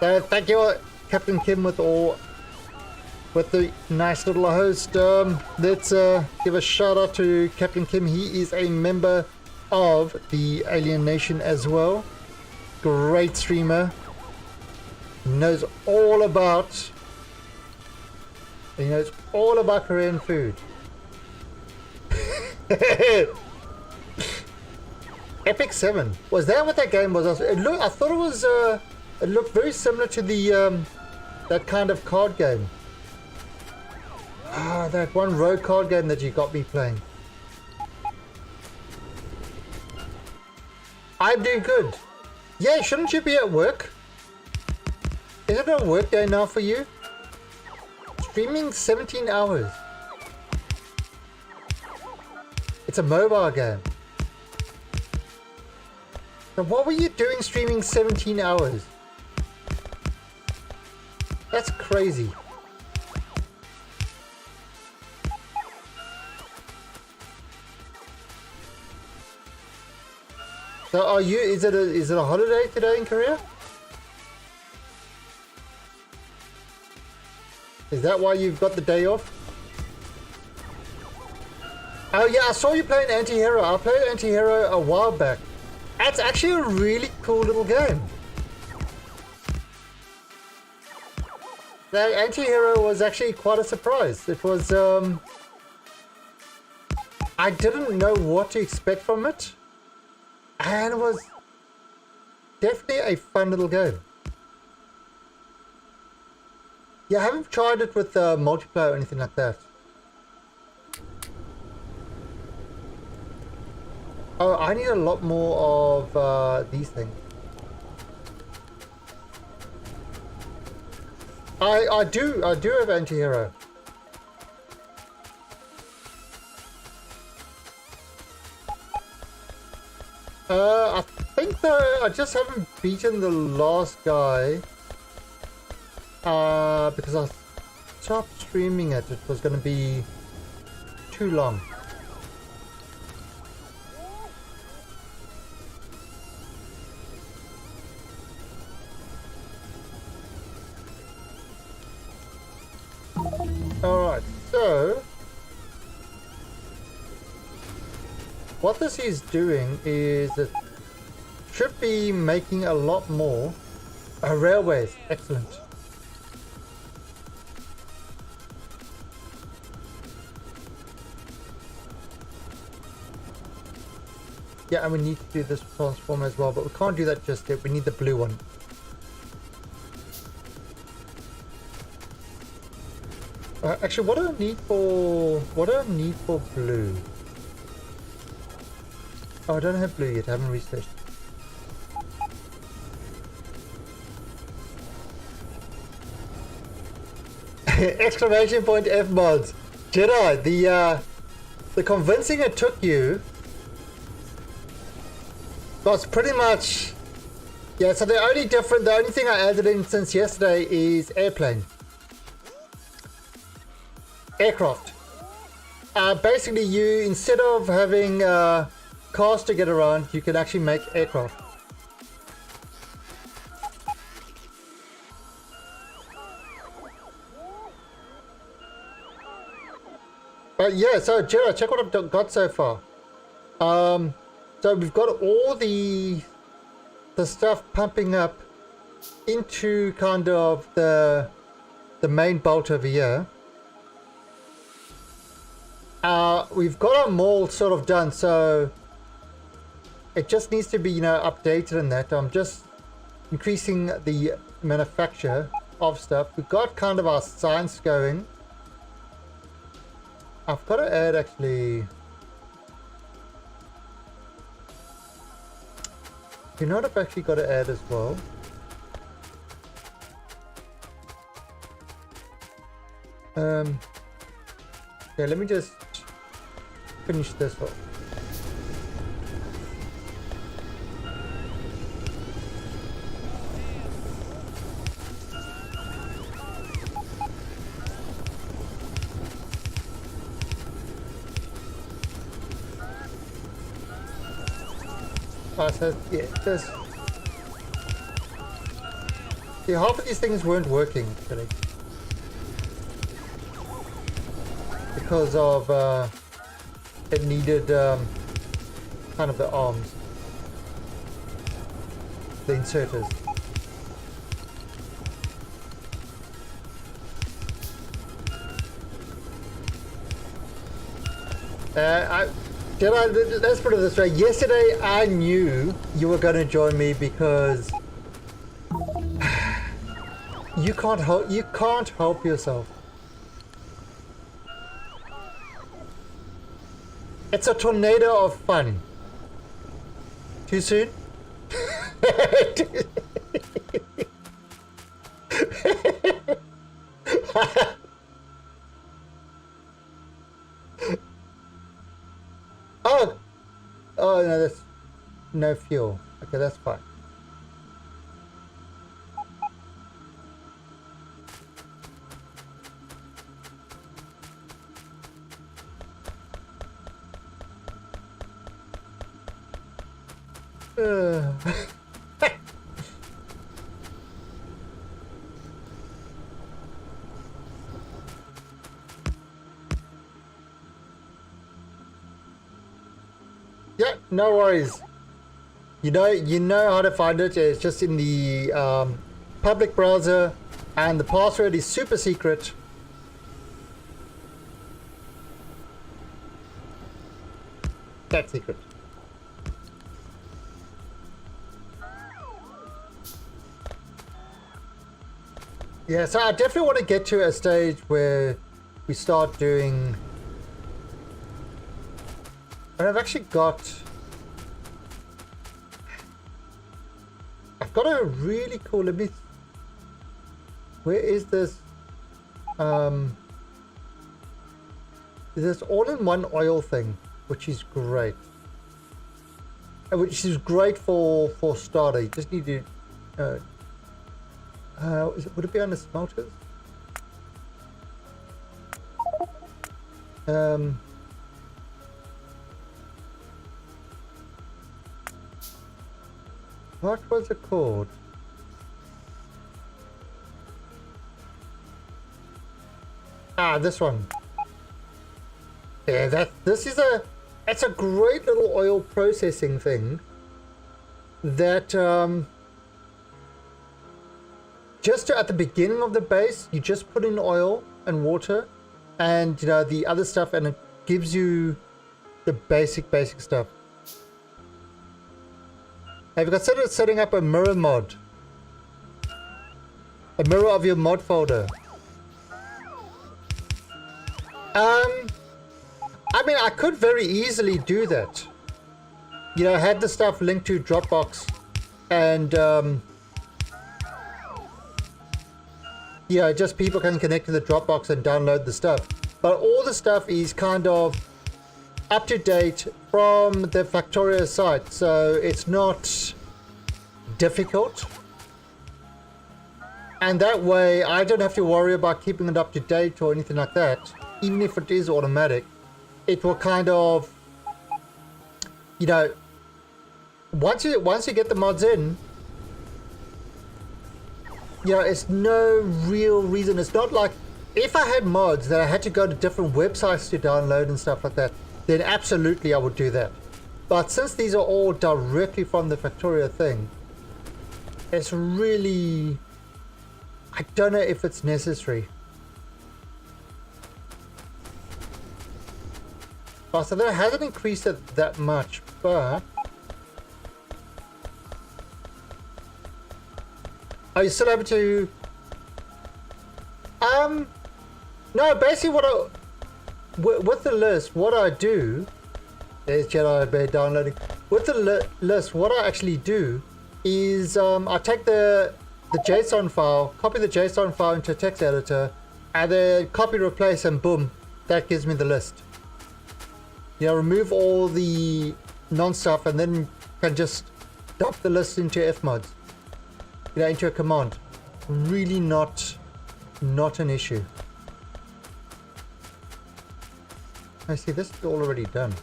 Speaker 1: So thank you, Captain Kim, with the nice little host. Let's give a shout out to Captain Kim. He is a member of the Alien Nation as well. Great streamer. Knows all about Korean food. Epic 7. Was that what that game was? I thought it was it looked very similar to the that kind of card game. Ah, that one road card game that you got me playing. I'm doing good. Yeah, shouldn't you be at work? Is it a work day now for you? Streaming 17 hours. It's a mobile game. So what were you doing streaming 17 hours? That's crazy. So are you, is it a holiday today in Korea? Is that why you've got the day off? Oh yeah, I saw you playing Anti-Hero. I played Anti-Hero a while back. That's actually a really cool little game. That Anti-Hero was actually quite a surprise. It was, I didn't know what to expect from it. And it was definitely a fun little game. Yeah, I haven't tried it with multiplayer or anything like that. Oh, I need a lot more of these things. I do have Anti-Hero. I think though I just haven't beaten the last guy. Because I stopped streaming it. It was going to be too long. Alright, so what this is doing is it should be making a lot more railways. Excellent. Yeah, and we need to do this transform as well, but we can't do that just yet. We need the blue one. Actually, what do I need for blue? Oh, I don't have blue yet. I haven't researched. Exclamation point F mods. Jedi, the convincing it took you was pretty much, yeah, so the only thing I added in since yesterday is aircraft. Basically you, instead of having cars to get around, you can actually make aircraft. But yeah, so Jedi, check what I've got so far. So we've got all the stuff pumping up into kind of the main bolt over here. We've got our mold sort of done, so it just needs to be, you know, updated in that. I'm just increasing the manufacture of stuff. We've got kind of our science going. I've got to add actually. You know what I've actually got to add as well? Yeah, let me just finish this off. Oh, so yeah, this. See, half of these things weren't working actually because of it needed kind of the arms, the inserters. Let's put it this way. Yesterday, I knew you were going to join me because you can't help yourself. It's a tornado of fun. Too soon? Oh no, that's no fuel. Okay, that's fine. Yeah, no worries. You know how to find it. It's just in the public browser, and the password is super secret. That's secret. Yeah, so I definitely want to get to a stage where we start doing. And I've actually got a really cool, where is this? This all-in-one oil thing, which is great. Which is great for starter. You just need to, would it be on the smelters? What was it called? Ah, this one. Yeah, it's a great little oil processing thing that just at the beginning of the base, you just put in oil and water and the other stuff, and it gives you the basic stuff. Have you considered setting up a mirror mod? A mirror of your mod folder? I mean, I could very easily do that. Had the stuff linked to Dropbox and, just people can connect to the Dropbox and download the stuff. But all the stuff is kind of up to date from the Factorio site, so it's not difficult. And that way, I don't have to worry about keeping it up to date or anything like that. Even if it is automatic, it will kind of, once you get the mods in, it's no real reason. It's not like if I had mods that I had to go to different websites to download and stuff like that, then absolutely I would do that. But since these are all directly from the Factorio thing, it's really, I don't know if it's necessary. Oh, so that hasn't increased it that much, but are you still able to? No, basically with the list, what I do, there's Jedi Bear downloading. With the list, what I actually do is I take the JSON file, copy the JSON file into a text editor, and then copy, replace, and boom, that gives me the list. Remove all the non-stuff, and then can just dump the list into fmods, into a command. Really not an issue. I see this is already done.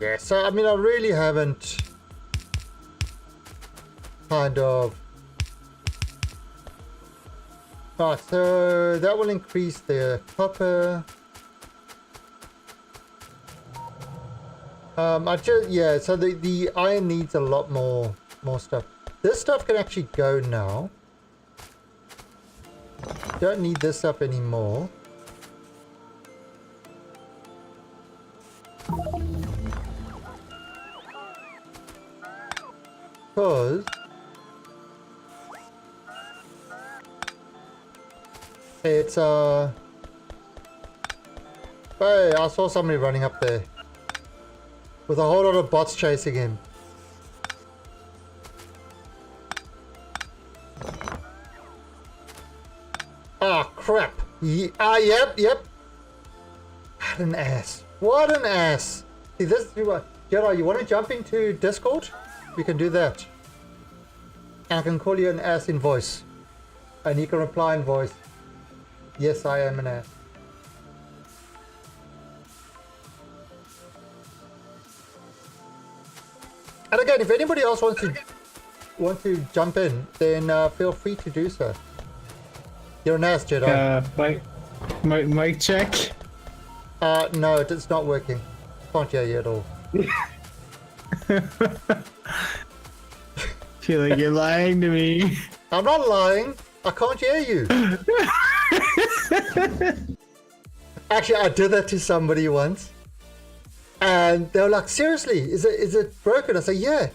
Speaker 1: Yeah, so I mean, I really haven't kind of... Right, so that will increase the copper. Yeah, so the iron needs a lot more stuff. This stuff can actually go now. Don't need this stuff anymore. Because it's hey, I saw somebody running up there with a whole lot of bots chasing him. Ah, crap. Yep. What an ass. What an ass. See, this is what... Jedi, you want to jump into Discord? We can do that. And I can call you an ass in voice. And you can reply in voice. Yes, I am an ass. And again, if anybody else wants to jump in, then feel free to do so. You're an ass, Jedi.
Speaker 2: Mic check.
Speaker 1: No, it's not working. Can't hear you at all.
Speaker 2: Feel like you're lying to me.
Speaker 1: I'm not lying. I can't hear you. Actually, I did that to somebody once. And they were like, seriously, is it broken? I said, yeah.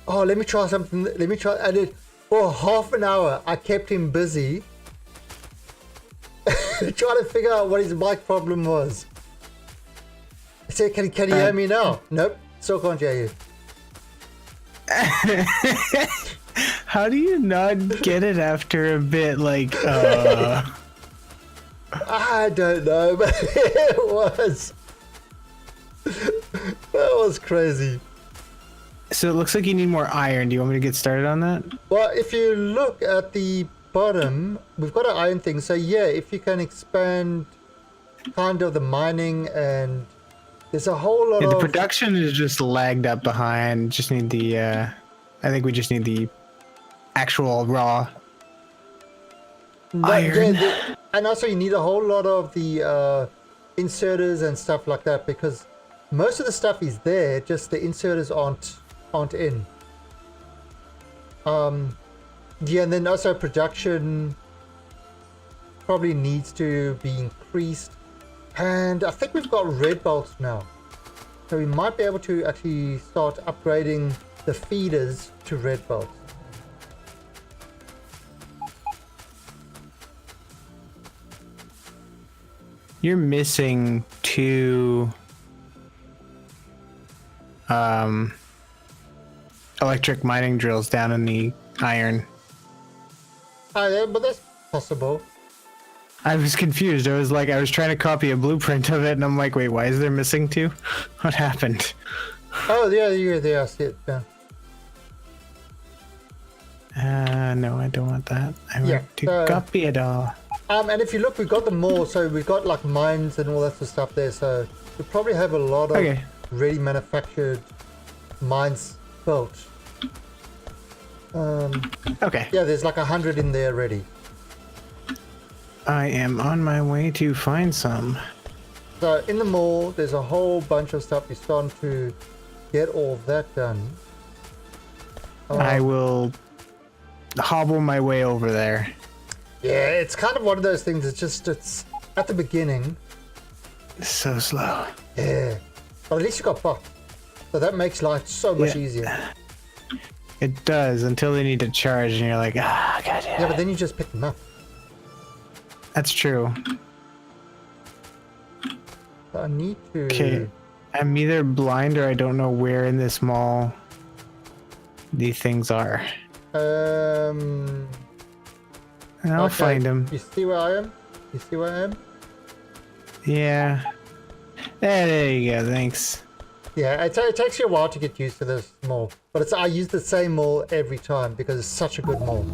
Speaker 1: Oh, let me try something. Let me try. And for half an hour, I kept him busy trying to figure out what his mic problem was. I said, can you hear me now? Nope, still can't hear you.
Speaker 2: How do you not get it after a bit? Like,
Speaker 1: I don't know, but it was. That was crazy.
Speaker 2: So it looks like you need more iron. Do you want me to get started on that?
Speaker 1: Well, if you look at the bottom, we've got an iron thing. So yeah, if you can expand kind of the mining, and there's a whole lot of...
Speaker 2: The production is just lagged up behind. Just need the, I think we just need the actual raw iron.
Speaker 1: Yeah, and also you need a whole lot of the inserters and stuff like that, because most of the stuff is there, just the inserters aren't in. Yeah, and then also production probably needs to be increased. And I think we've got red bolts now, so we might be able to actually start upgrading the feeders to red bolts.
Speaker 2: You're missing 2 electric mining drills down in the iron.
Speaker 1: Yeah, but that's possible.
Speaker 2: I was confused. I was trying to copy a blueprint of it, and I'm like, wait, why is there missing 2? What happened?
Speaker 1: Oh, yeah, I see it. Yeah.
Speaker 2: No, I don't want that. I want to copy it all.
Speaker 1: And if you look, we've got them more, so we've got like mines and all that sort of stuff there, so we probably have a lot of ready manufactured mines built.
Speaker 2: Okay.
Speaker 1: Yeah, there's like 100 in there already.
Speaker 2: I am on my way to find some.
Speaker 1: So in the mall, there's a whole bunch of stuff. You're starting to get all of that done.
Speaker 2: I will hobble my way over there.
Speaker 1: Yeah, it's kind of one of those things. It's at the beginning.
Speaker 2: So slow.
Speaker 1: Yeah, but at least you got bots, so that makes life so much easier.
Speaker 2: It does, until they need to charge, and you're like, god damn.
Speaker 1: Yeah, but then you just pick them up.
Speaker 2: That's true.
Speaker 1: So I need to...
Speaker 2: Okay, I'm either blind or I don't know where in this mall these things are. I'll find them.
Speaker 1: You see where I am? You see where I am?
Speaker 2: Yeah. There you go, thanks.
Speaker 1: Yeah, it takes you a while to get used to this mall. But I use the same mall every time because it's such a good mall.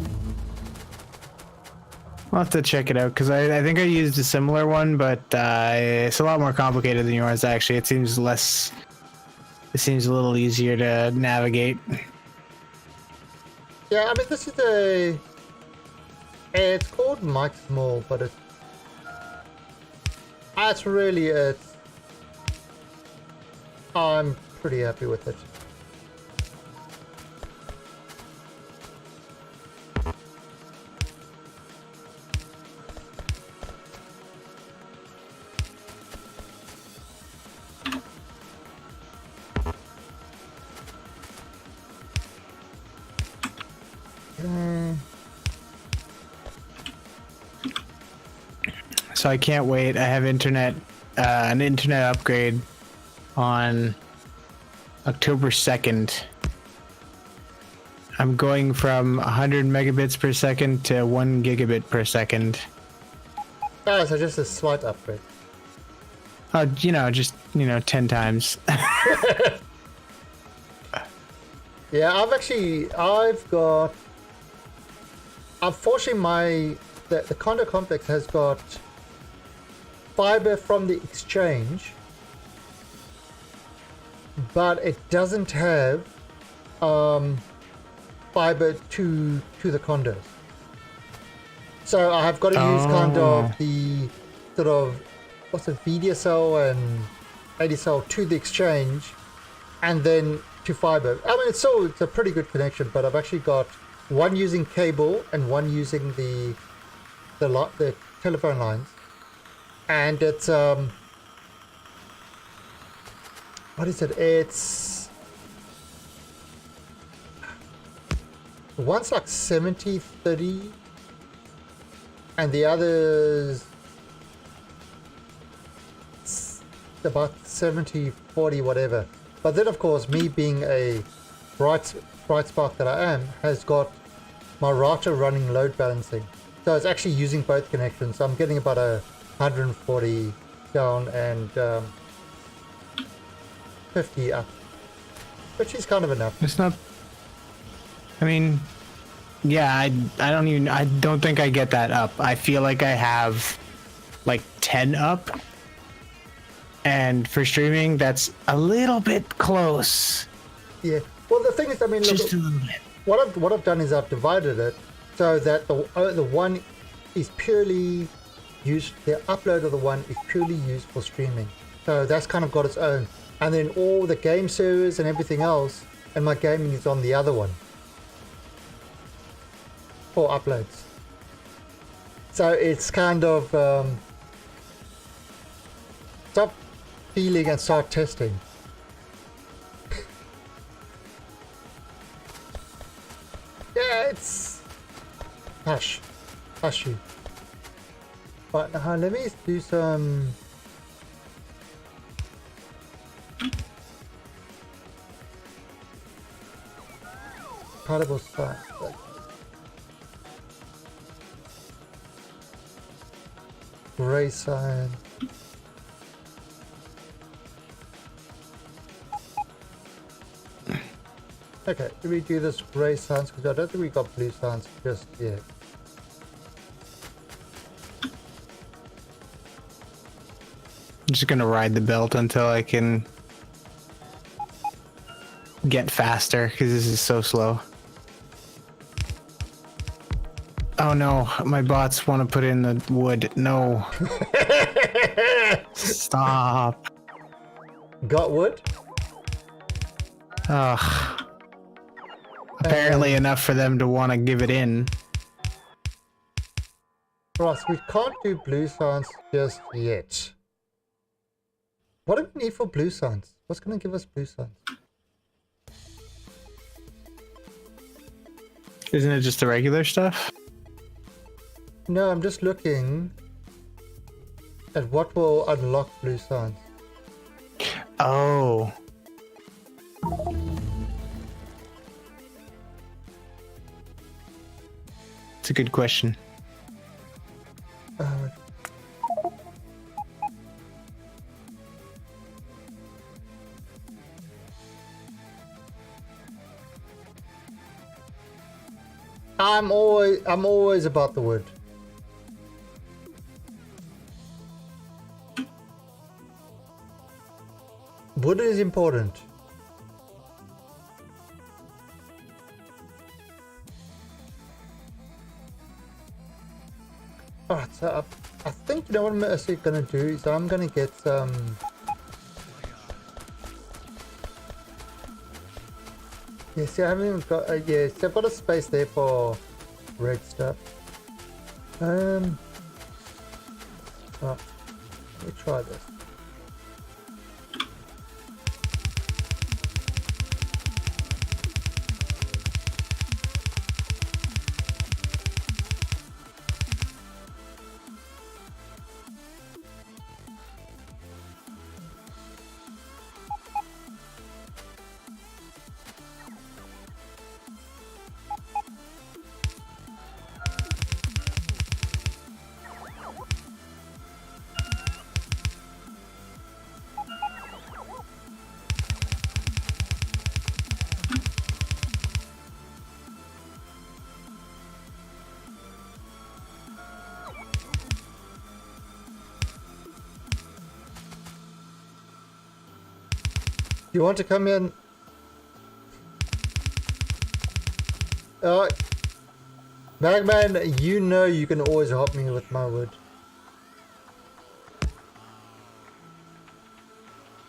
Speaker 2: I'll have to check it out, because I think I used a similar one, but it's a lot more complicated than yours, actually. It seems less It seems a little easier to navigate.
Speaker 1: Yeah, I mean, this is it's called Mike Small, but it's really, I'm pretty happy with it.
Speaker 2: So I can't wait. I have internet, an internet upgrade on October 2nd. I'm going from 100 megabits per second to 1 gigabit per second.
Speaker 1: Oh, so just a slight upgrade.
Speaker 2: Oh, just 10 times.
Speaker 1: Yeah, unfortunately the condo complex has got fiber from the exchange, but it doesn't have fiber to the condos. So I have got to use kind of the sort of VDSL and ADSL to the exchange, and then to fiber. I mean, it's a pretty good connection, but I've actually got one using cable and one using the telephone lines, and it's what is it? It's one's like 70-30, and the other's about 70-40, whatever. But then, of course, me being a bright spark that I am, has got my router running load balancing. So it's actually using both connections. So I'm getting about 140 down and 50 up, which is kind of enough.
Speaker 2: It's not. I mean, yeah, I don't think I get that up. I feel like I have like 10 up. And for streaming, that's a little bit close.
Speaker 1: Yeah. Well, the thing is, I mean,
Speaker 2: just
Speaker 1: look,
Speaker 2: a little bit.
Speaker 1: What I've done is I've divided it so that the one is purely used. The upload of the one is purely used for streaming. So that's kind of got its own. And then all the game servers and everything else, and my gaming is on the other one for uploads. So it's kind of stop feeling and start testing. Yeah, it's hush you. But let me do some compatible stuff. Gray sign. Okay, do we do this gray signs? Because I don't think we got blue signs just yet.
Speaker 2: I'm just gonna ride the belt until I can get faster, because this is so slow. Oh no, my bots want to put in the wood. No. Stop.
Speaker 1: Got wood?
Speaker 2: Ugh. Apparently enough for them to want to give it in.
Speaker 1: Ross, we can't do blue signs just yet. What do we need for blue signs? What's going to give us blue signs?
Speaker 2: Isn't it just the regular stuff?
Speaker 1: No, I'm just looking at what will unlock blue signs.
Speaker 2: Oh. It's a good question.
Speaker 1: I'm always about the wood. Wood is important. Alright, so I think, you know what I'm actually gonna do is I'm gonna get some... Yeah, see, I haven't even got... yeah, see, I've got a space there for red stuff. Right, let me try this. You want to come in? Magman, you know you can always help me with my wood.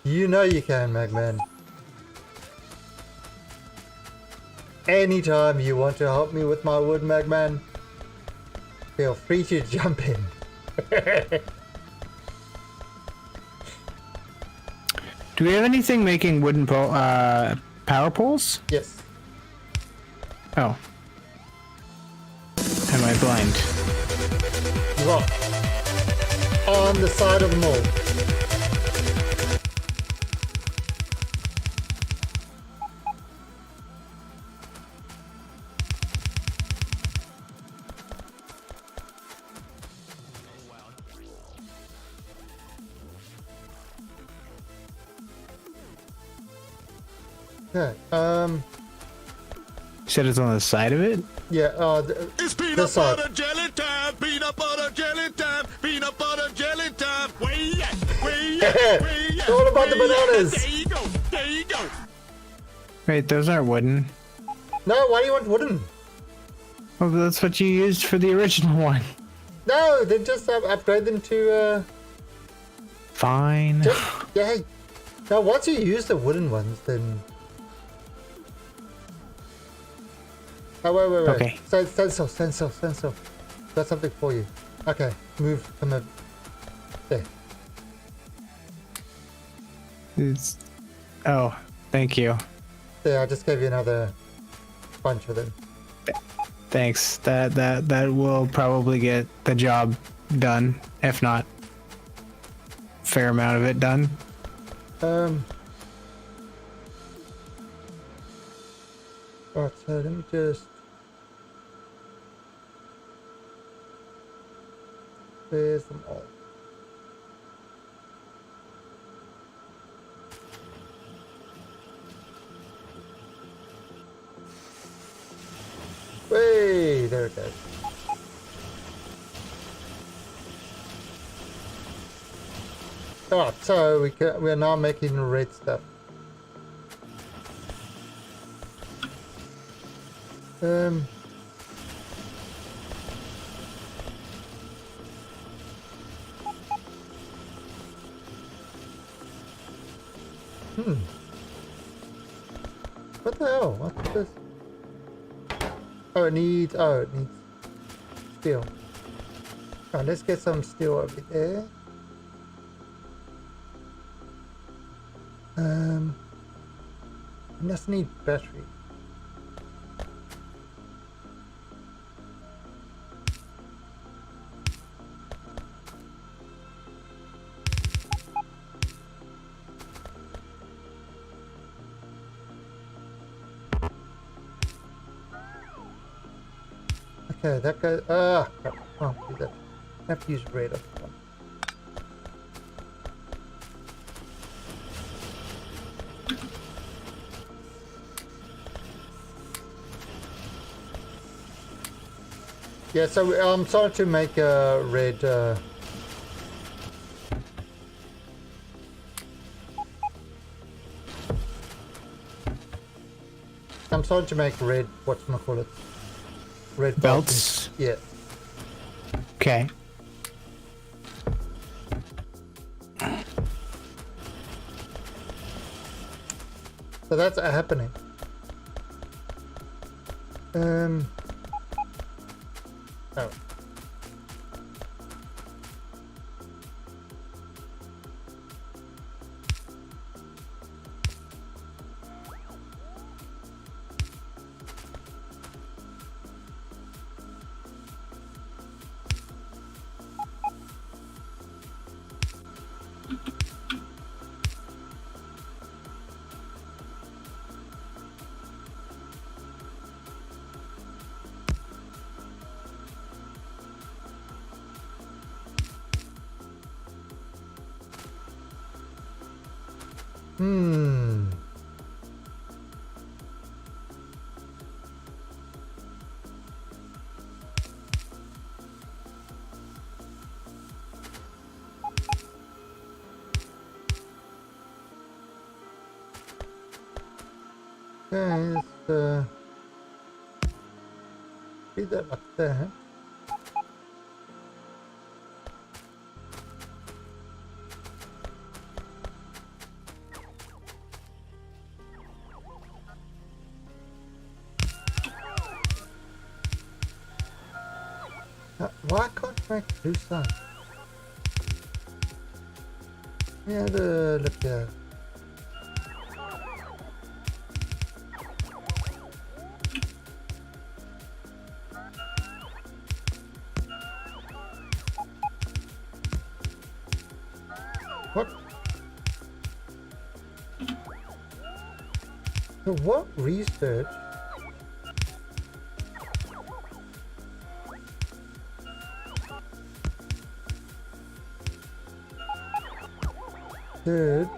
Speaker 1: You know you can, Magman. Anytime you want to help me with my wood, Magman, feel free to jump in.
Speaker 2: Do we have anything making wooden power poles?
Speaker 1: Yes.
Speaker 2: Oh. Am I blind?
Speaker 1: Rock. On the side of the mall. Okay,
Speaker 2: You said it's on the side of it?
Speaker 1: yeah,
Speaker 3: It's peanut
Speaker 1: this side.
Speaker 3: butter jelly time, peanut butter jelly time, peanut butter jelly time. Way yeah, way yeah, way yeah.
Speaker 1: It's all about the
Speaker 3: way yeah.
Speaker 1: bananas.
Speaker 3: There you go, there you go.
Speaker 2: Wait, those aren't wooden.
Speaker 1: No, why do you want wooden?
Speaker 2: Oh, that's what you used for the original one.
Speaker 1: No, then just upgrade them to,
Speaker 2: Fine.
Speaker 1: yeah, hey. Now, once you use the wooden ones, then... Oh, wait.
Speaker 2: Okay.
Speaker 1: Stand still. Got something for you. Okay, move, come over. There.
Speaker 2: Oh, thank you.
Speaker 1: There, I just gave you another bunch of them.
Speaker 2: Thanks. That will probably get the job done, if not fair amount of it done.
Speaker 1: Alright, so let me just... There's them all. Way, there it goes. Alright, so we're now making red stuff. What the hell? What's this? Oh, it needs steel. Alright, let's get some steel over there. It must need battery. Okay, that goes. Crap. Oh, do that. I have to use red on that one. Yeah, so I'm starting to make a red. I'm starting to make red. Whatchamacallit? Red
Speaker 2: Belts?
Speaker 1: Yeah.
Speaker 2: Okay.
Speaker 1: So that's happening. Oh. Okay, let's leave that like that. Why can't I make blue sun? Yeah, look there. What? So what research? Did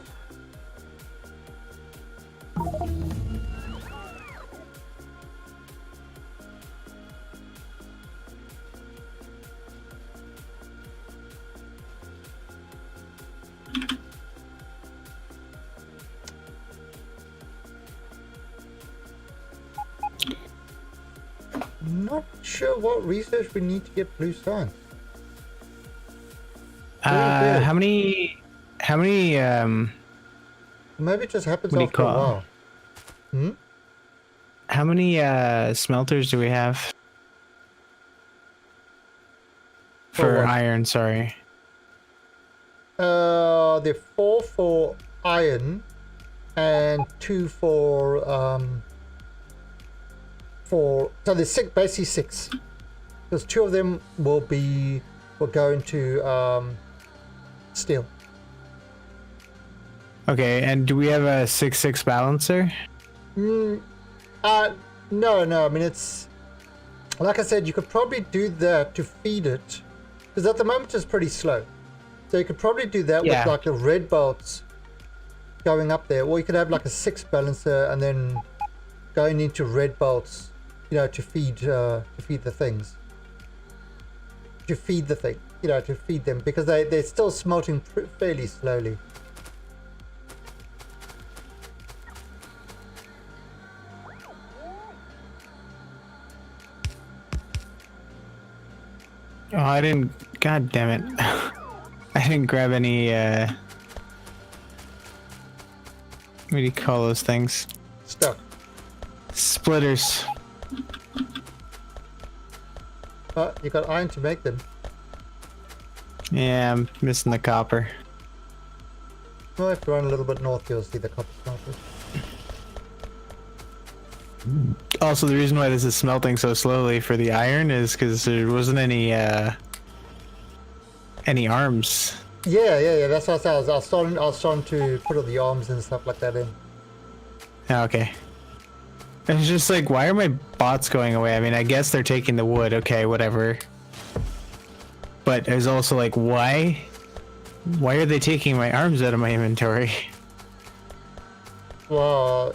Speaker 1: not sure what research we need to get blue science.
Speaker 2: How many
Speaker 1: Maybe it just happens
Speaker 2: What do you
Speaker 1: after a
Speaker 2: call
Speaker 1: while. Hmm?
Speaker 2: how many smelters do we have for
Speaker 1: what?
Speaker 2: iron? Sorry.
Speaker 1: There are 4 for iron and 2 for so there's basically 6. Because 2 of them will go into steel.
Speaker 2: Okay, and do we have a 6-6 balancer?
Speaker 1: No. I mean, it's like I said, you could probably do that to feed it, because at the moment it's pretty slow. So you could probably do that with like the red bolts going up there, or you could have like a 6 balancer and then going into red bolts, you know, to feed the things, to feed the thing, you know, to feed them, because they're still smelting fairly slowly.
Speaker 2: Oh, I didn't. God damn it! I didn't grab any. What do you call those things?
Speaker 1: Stuff.
Speaker 2: Splitters.
Speaker 1: But you got iron to make them.
Speaker 2: Yeah, I'm missing the copper.
Speaker 1: Well, if you run a little bit north, you'll see the copper smelters.
Speaker 2: Also, the reason why this is smelting so slowly for the iron is because there wasn't any arms.
Speaker 1: Yeah. That's what I was starting to put all the arms and stuff like that in.
Speaker 2: Oh, okay. It's just like, why are my bots going away? I mean, I guess they're taking the wood. Okay, whatever. But there's also like, why? Why are they taking my arms out of my inventory?
Speaker 1: Well,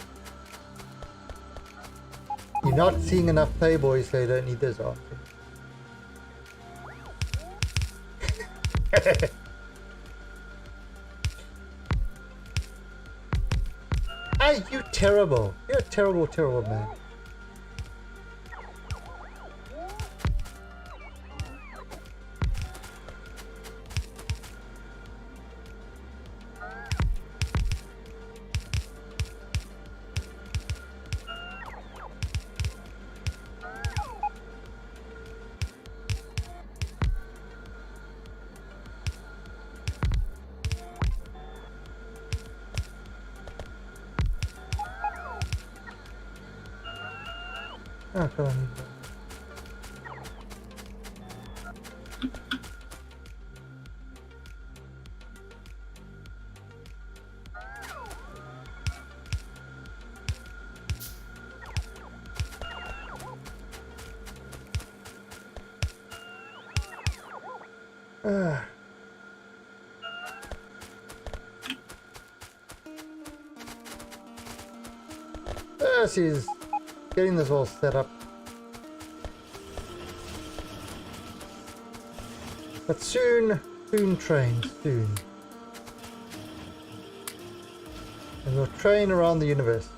Speaker 1: you're not seeing enough Playboys, so you don't need those arms. Hey, you terrible. You're a terrible, terrible man. Oh, come on. This is getting this all set up. But soon train, soon. And we'll train around the universe.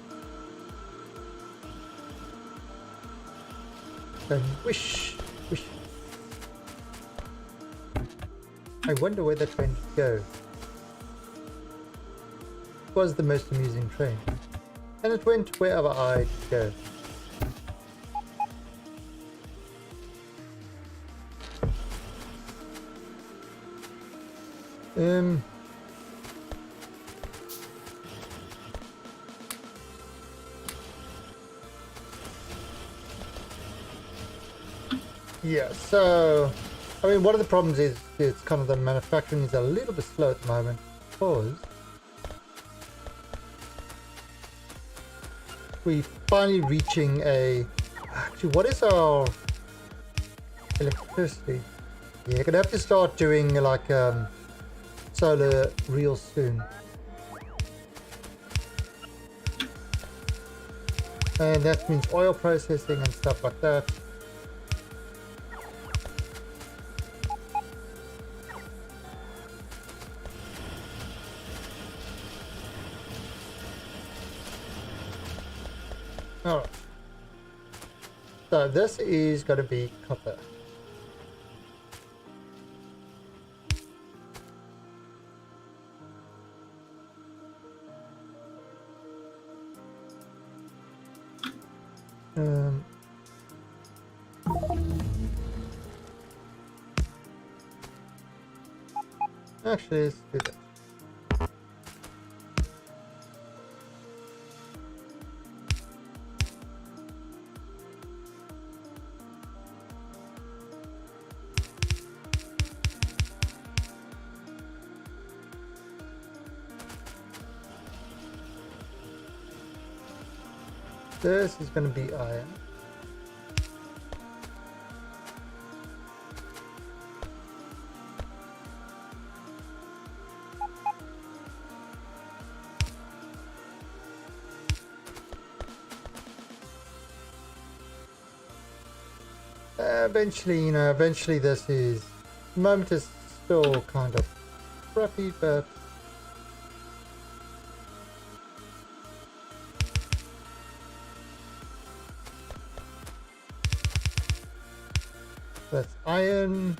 Speaker 1: And wish. I wonder where that train should go. It was the most amusing train. And it went wherever I go. Yeah, so I mean, one of the problems is it's kind of the manufacturing is a little bit slow at the moment because we're finally reaching a. Actually, what is our electricity? Yeah, you're gonna have to start doing like solar real soon. And that means oil processing and stuff like that. Alright. So this is going to be copper. Actually, let's do that. This is going to be iron. Eventually, eventually this is, the moment is still kind of crappy, but that's iron.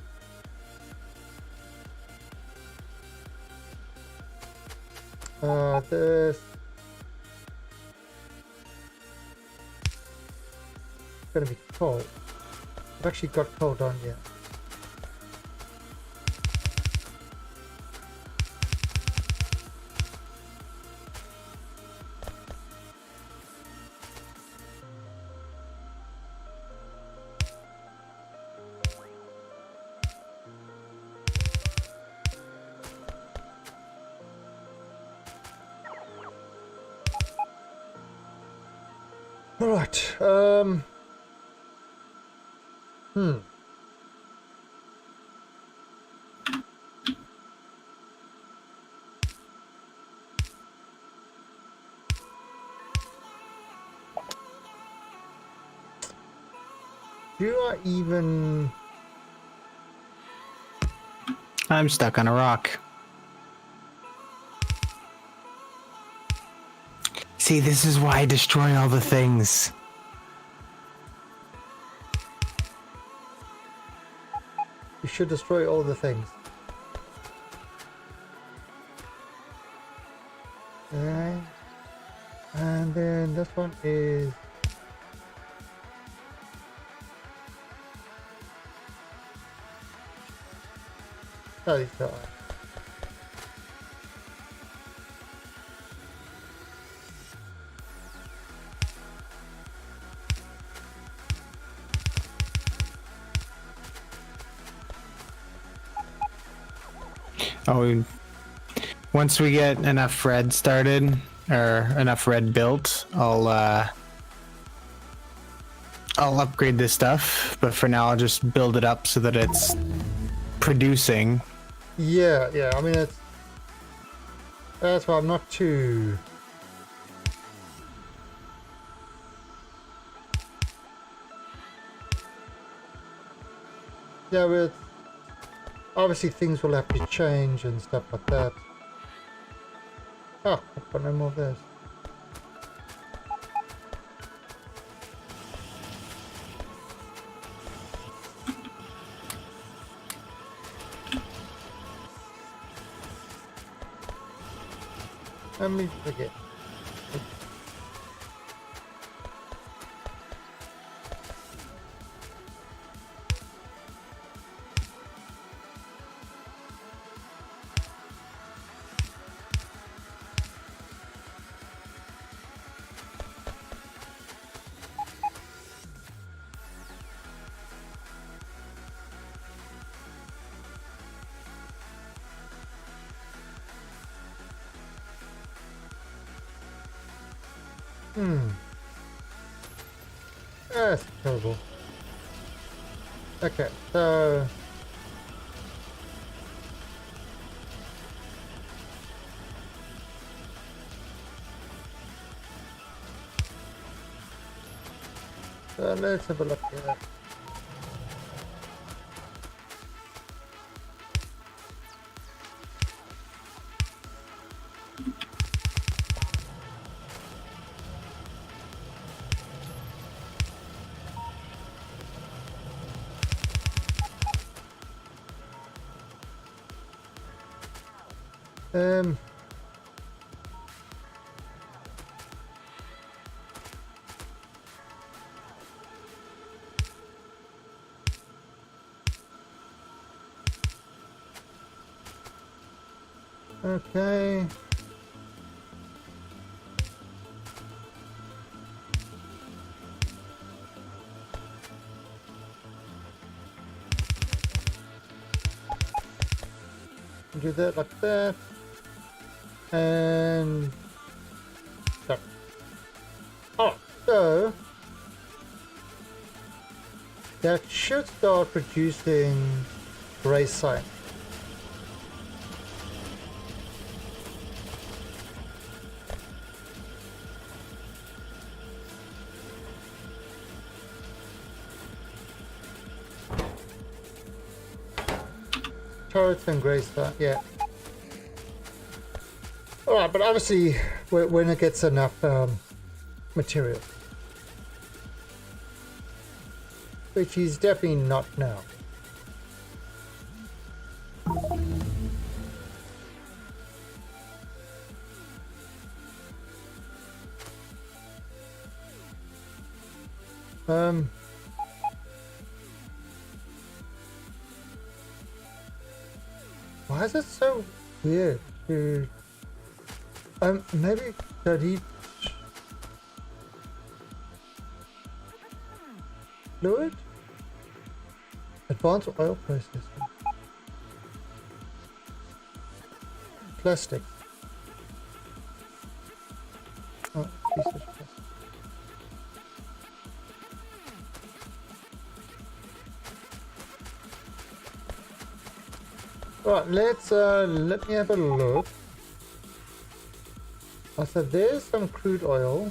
Speaker 1: This is going to be coal. I've actually got coal down here. All right. Do I even...
Speaker 2: I'm stuck on a rock. See, this is why I destroy all the things.
Speaker 1: You should destroy all the things. Okay. And then this one is... Oh, these are...
Speaker 2: Oh, once we get enough red started or enough red built, I'll upgrade this stuff, but for now I'll just build it up so that it's producing.
Speaker 1: Yeah, yeah. I mean, that's why I'm not too. Yeah, but obviously things will have to change and stuff like that. Oh, I've got no more of those. Let me forget. That's terrible. Okay, so let's have a look here. Um, okay. Do that like that. And so, oh, so that should start producing gray sign. Turrets and gray sign, yeah. Alright, but obviously when it gets enough material, which is definitely not now. Why is it so weird to maybe study fluid? Advanced oil processing. Plastic. Oh, piece of plastic. Right, let me have a look. Oh, so there's some crude oil.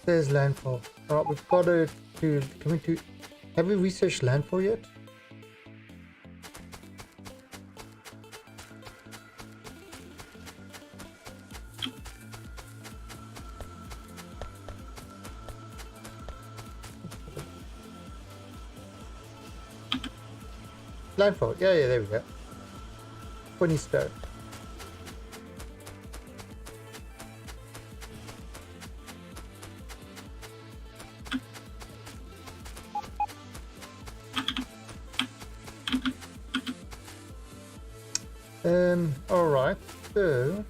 Speaker 1: There's landfall. Alright, we've got to have we researched landfall yet? Landfall, yeah, there we go. 20 stone. Alright, so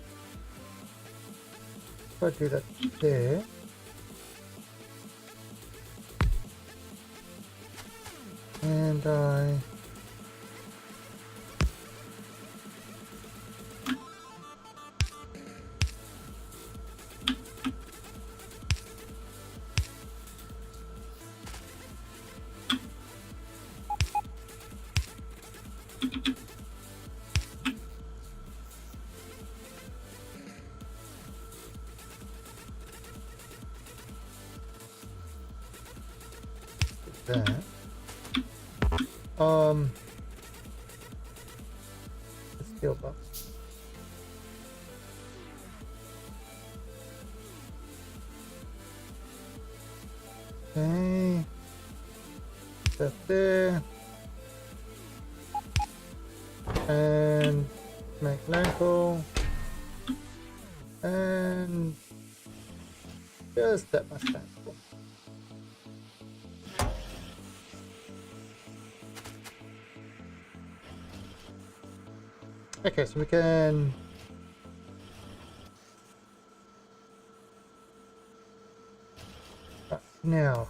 Speaker 1: if I do that there. And I that. The steel box. Okay. That there. And make landfall. And just that much landfall. Okay, so we can now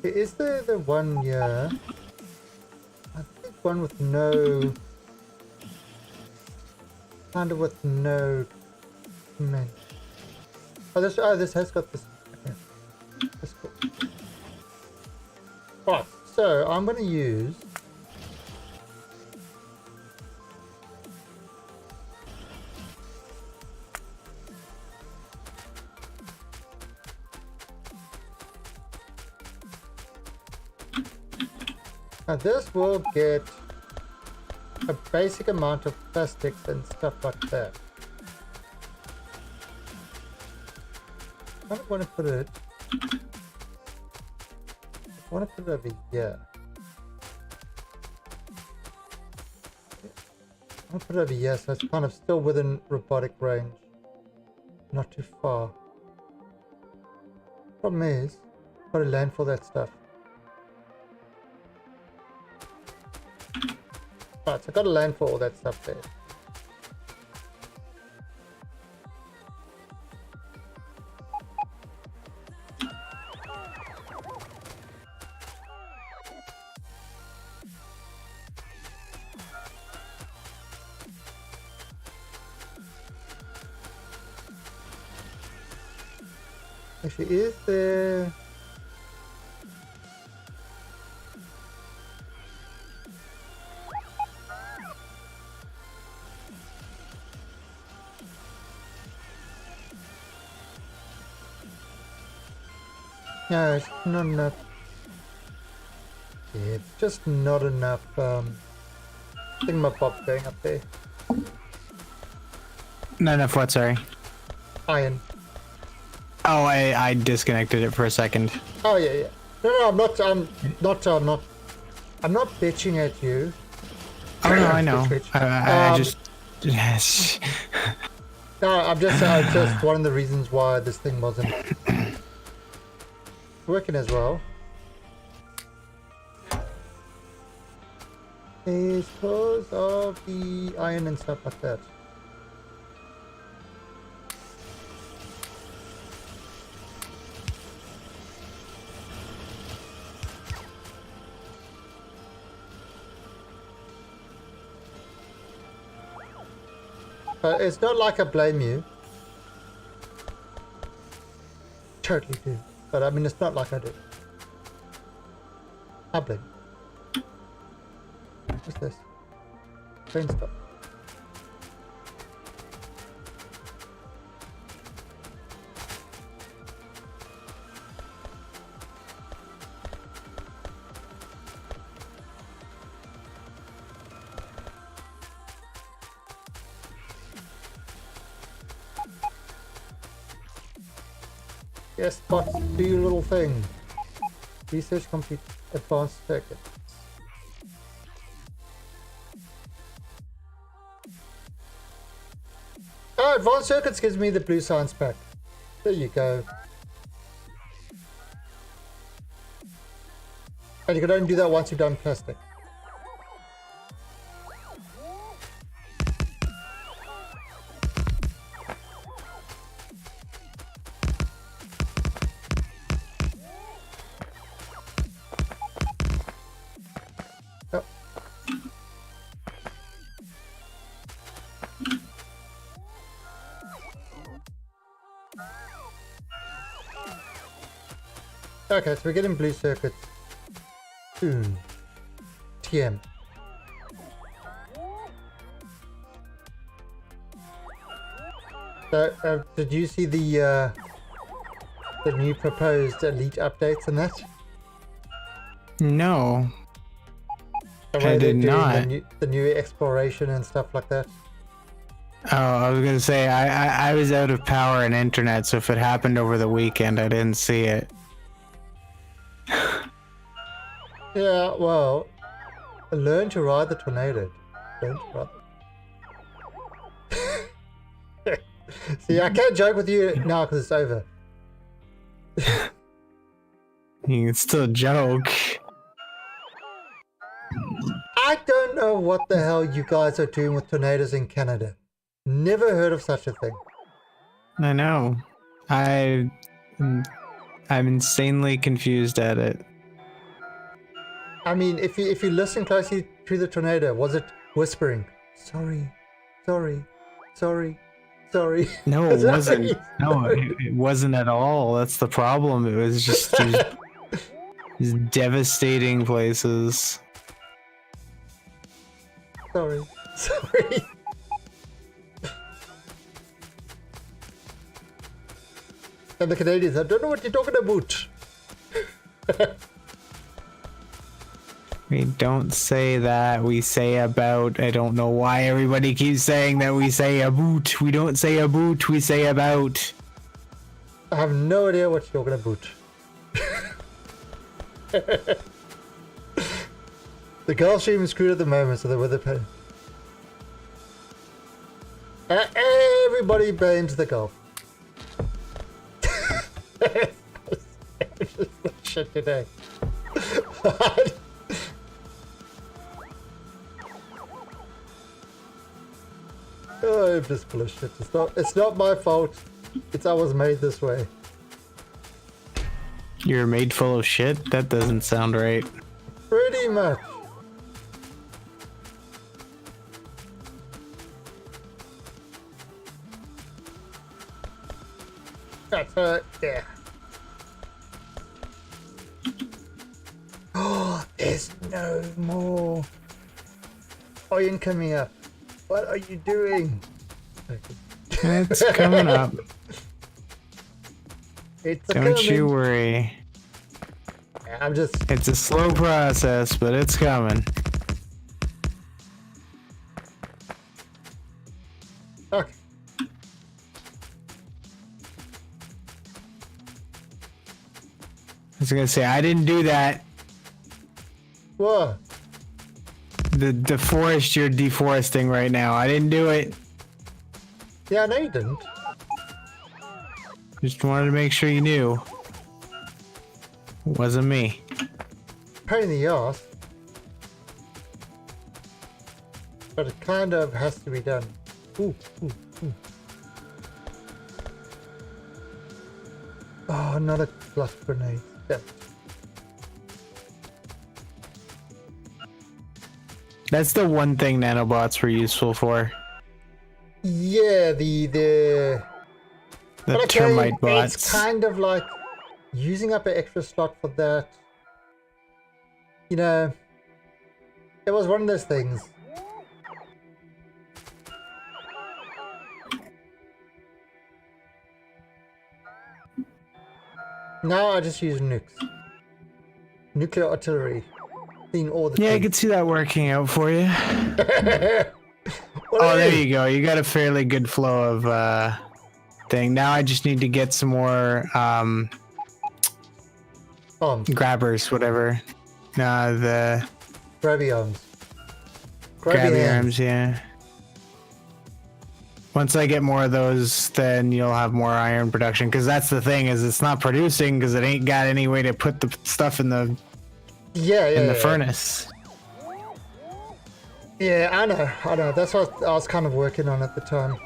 Speaker 1: is there the one here? I think one with no kind of with no man. Oh this has got this. Okay. That's cool. Right. So I'm going to use now this will get a basic amount of plastics and stuff like that. I don't want to put it. I want to put it over here. I'll put it over here so it's kind of still within robotic range. Not too far. Problem is, I've got to land for that stuff. Right, so I've got to land for all that stuff there. Actually, is there... No, it's not enough. Yeah, it's just not enough thingamabob going up there.
Speaker 2: Not enough what, sorry?
Speaker 1: Iron.
Speaker 2: Oh, I disconnected it for a second.
Speaker 1: Oh yeah. No, I'm not bitching at you.
Speaker 2: Oh no, I know. I just
Speaker 1: No, I'm just one of the reasons why this thing wasn't working as well is because of the iron and stuff like that. It's not like I blame you. Totally do. But I mean, it's not like I do. I blame you. What's this? Train stop. Yes, bots, do your little thing. Research complete. Advanced circuits. Oh, advanced circuits gives me the blue science pack. There you go. And you can only do that once you've done plastic. Oh. Okay, so we're getting blue circuits soon. TM. So, did you see the new proposed elite updates and that?
Speaker 2: No,
Speaker 1: The
Speaker 2: I
Speaker 1: way they're
Speaker 2: did
Speaker 1: doing
Speaker 2: not.
Speaker 1: the new exploration and stuff like that.
Speaker 2: Oh, I was gonna say I was out of power and internet, so if it happened over the weekend, I didn't see it.
Speaker 1: Yeah, well, learn to ride the tornado. Learn to ride. See, I can't joke with you now because it's over.
Speaker 2: You can still joke.
Speaker 1: I don't know what the hell you guys are doing with tornadoes in Canada. Never heard of such a thing.
Speaker 2: I know. I'm insanely confused at it.
Speaker 1: I mean, if you listen closely to the tornado, was it whispering? Sorry, sorry, sorry, sorry.
Speaker 2: No, it
Speaker 1: Sorry,
Speaker 2: wasn't. No,
Speaker 1: sorry.
Speaker 2: it wasn't at all. That's the problem. It was just these devastating places.
Speaker 1: Sorry, sorry. And the Canadians, I don't know what you're talking about.
Speaker 2: We don't say that. We say about. I don't know why everybody keeps saying that we say about. We don't say about. We say about.
Speaker 1: I have no idea what you're talking about. The Gulf Stream is screwed at the moment, so the weather pattern. Everybody blames the Gulf. Shit today. Oh, I'm just full of shit. It's not my fault. I was made this way.
Speaker 2: You're made full of shit? That doesn't sound right.
Speaker 1: Pretty much. That's yeah. Oh, there's no more iron coming up. What are you doing?
Speaker 2: It's coming up.
Speaker 1: It's
Speaker 2: Don't
Speaker 1: coming.
Speaker 2: you worry.
Speaker 1: I'm just.
Speaker 2: It's a slow process, but it's coming.
Speaker 1: Okay.
Speaker 2: I was gonna say I didn't do that.
Speaker 1: What?
Speaker 2: The forest you're deforesting right now. I didn't do it.
Speaker 1: Yeah, no, you didn't.
Speaker 2: Just wanted to make sure you knew. It wasn't me.
Speaker 1: Pain in the ass. But it kind of has to be done. Ooh, ooh, ooh. Oh, another flash grenade. Yeah.
Speaker 2: That's the one thing nanobots were useful for.
Speaker 1: Yeah, the
Speaker 2: The
Speaker 1: but
Speaker 2: termite
Speaker 1: again,
Speaker 2: bots.
Speaker 1: It's kind of like using up an extra slot for that. You know, it was one of those things. Now I just use nukes. Nuclear artillery. Seen all the
Speaker 2: Yeah, I
Speaker 1: time.
Speaker 2: could see that working out for you.
Speaker 1: What
Speaker 2: Oh,
Speaker 1: are
Speaker 2: there you go. You got a fairly good flow of thing. Now I just need to get some more grabbers, whatever. The
Speaker 1: Grabby arms.
Speaker 2: grabby arms, yeah. Once I get more of those, then you'll have more iron production. Because that's the thing, is it's not producing because it ain't got any way to put the stuff in the
Speaker 1: Yeah, yeah,
Speaker 2: in the
Speaker 1: yeah.
Speaker 2: furnace.
Speaker 1: Yeah, I know. That's what I was kind of working on at the time.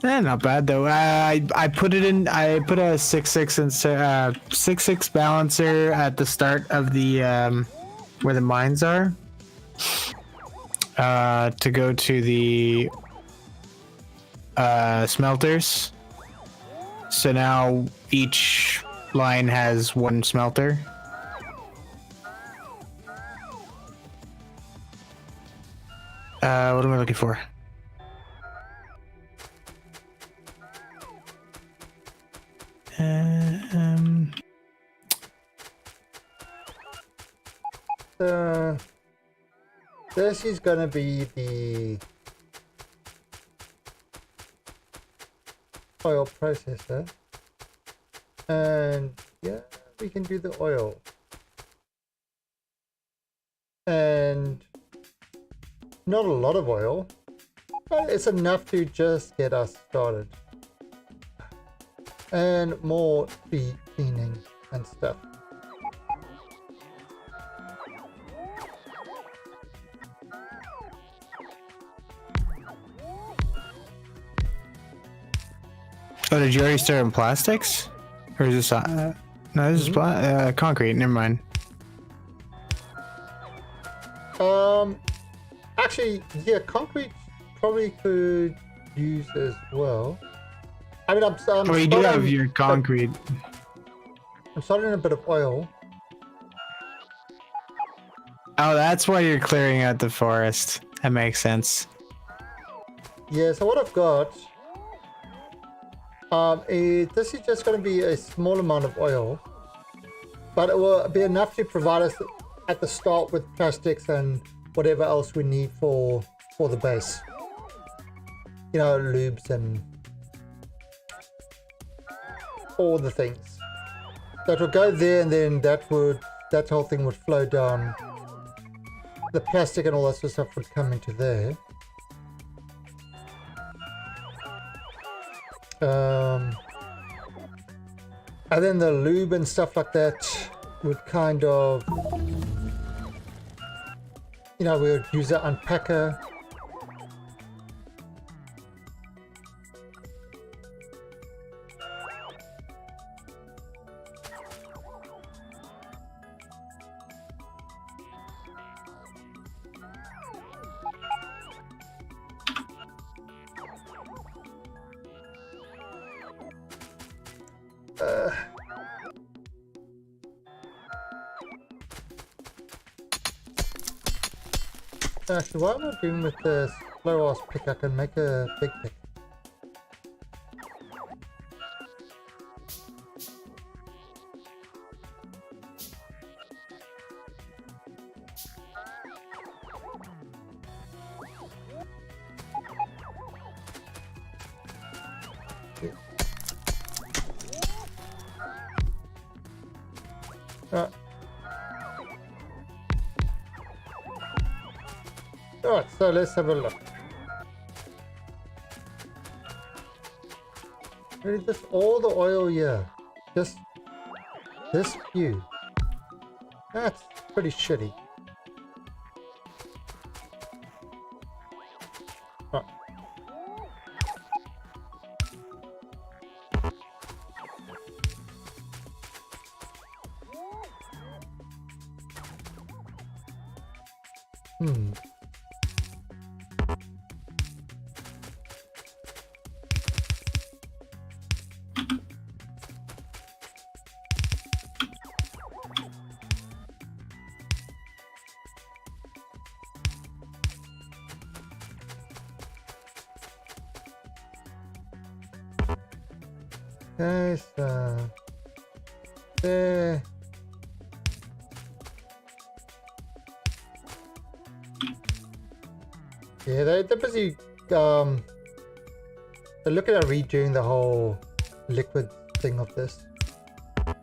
Speaker 2: Not bad though. I put it in. I put a 6-6 and 6-6 balancer at the start of the where the mines are. To go to the smelters. So now each line has one smelter. What am I looking for?
Speaker 1: This is gonna be the oil processor, and yeah, we can do the oil, and not a lot of oil, but it's enough to just get us started, and more tree cleaning and stuff.
Speaker 2: Oh, did you already start in plastics? Or is this no, this is concrete, never mind.
Speaker 1: Actually, yeah, concrete probably could use as well. I mean, I'm
Speaker 2: Oh, you do have
Speaker 1: starting-
Speaker 2: your concrete.
Speaker 1: I'm starting a bit of oil.
Speaker 2: Oh, that's why you're clearing out the forest. That makes sense.
Speaker 1: Yeah, so what I've got, this is just going to be a small amount of oil, but it will be enough to provide us at the start with plastics and whatever else we need for the base. You know, lubes and all the things. That will go there, and then that whole thing would flow down. The plastic and all that sort of stuff would come into there. And then the lube and stuff like that would kind of, you know, we would use an unpacker. Actually, what am I doing with the slow ass pick? I can make a big pick. Alright, so let's have a look. Really, just all the oil here. Just this few. That's pretty shitty. Oh. Okay, so there. Yeah, they're busy. They're looking at redoing the whole liquid thing of this. The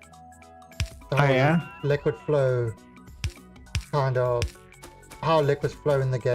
Speaker 1: whole
Speaker 2: yeah?
Speaker 1: liquid flow, kind of how liquids flow in the game.